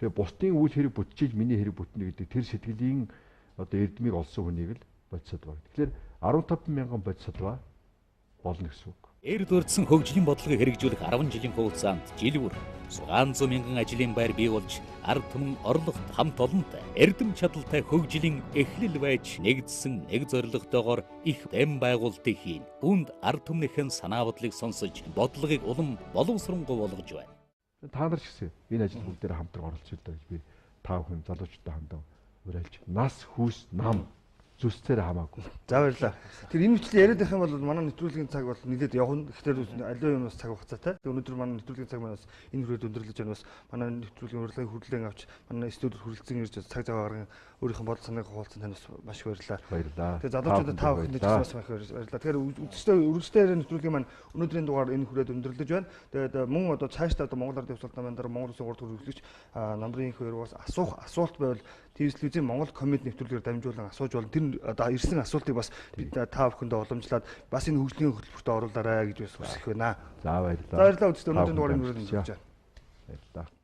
[SPEAKER 2] Тэгээ бусдын үйл хэрэг бүтчихэж миний хэрэг бүтнэ гэдэг тэр сэтгэлийн одоо эрдмийг олсон хүнийг л бодисодваа. Тэгэхээр 15 мянган бодисодваа болно гэсэн үг.
[SPEAKER 5] Эрд урдсан хөгжлийн бодлогыг хэрэгжүүлэх 10 жилийн хугацаанд жилүүр 600 мянган ажлын байр бий болж ард түмэн орлогот хамт олонтой эрдэм чадалтай хөгжлийн эхлэл байж нэгдсэн нэг зорилготойгоор их дэм байгуулалтыг хийн. Үүнд ард түмнийхэн санаа бодлыг сонсож, бодлогыг улам боловсронгуй болгож байна.
[SPEAKER 2] Та нар ч гэсэн энэ ажил бүгдээр хамтран оролцож байна гэж би тав хүн залуучуудтай хамтдаа уриалж. Нас, хүүс, нам зүсээр хамаагүй.
[SPEAKER 1] За баярлалаа. Тэр энэ мэтлээ яриад байх юм бол манай нэвтрүүлгийн цаг бол нэлээд явна. Тэгэхээр аливаа юмас цаг хугацаатай. Өнөөдөр манай нэвтрүүлгийн цаг манаас энэ хүрээд өндөрлөж байна бас манай нэвтрүүлгийн урилгын хөрлөлийн авч манай студид хүрэлцэн ирж цаг зав гарган өөрийнхөө бодол санааг хуваалцсан тань бас маш их баярлалаа.
[SPEAKER 2] Баярлалаа.
[SPEAKER 1] Тэгээ залуучуудад та бүхэнд бас маш их баярлалаа. Тэгэхээр үргэлжлээ нэвтрүүлгийн маань өнөөдрийн дугаар энэ хүрээд өндөрлөж байна. Тэгээд мөн одоо цаашдаа одоо Монгол Ард Явцлалт намын дараа Монгол Улсын 3 дахь хөрвүүлэгч намрын хоёроос асуулт байвал телевизийн Монгол коммент нэвтрүүлгээр дамжуулан асууж болно. Тэр одоо ирсэн асуултыг бас бид та бүхэндээ уламжлаад бас энэ хөгжлийн хөтөлбөрт оруулаарай гэж хүсэх байна.
[SPEAKER 2] За баярлалаа.
[SPEAKER 1] За баярлалаа. Өнөөдрийн дугаар энэ хүрээд өндөрлөж байна.
[SPEAKER 2] Баярлалаа.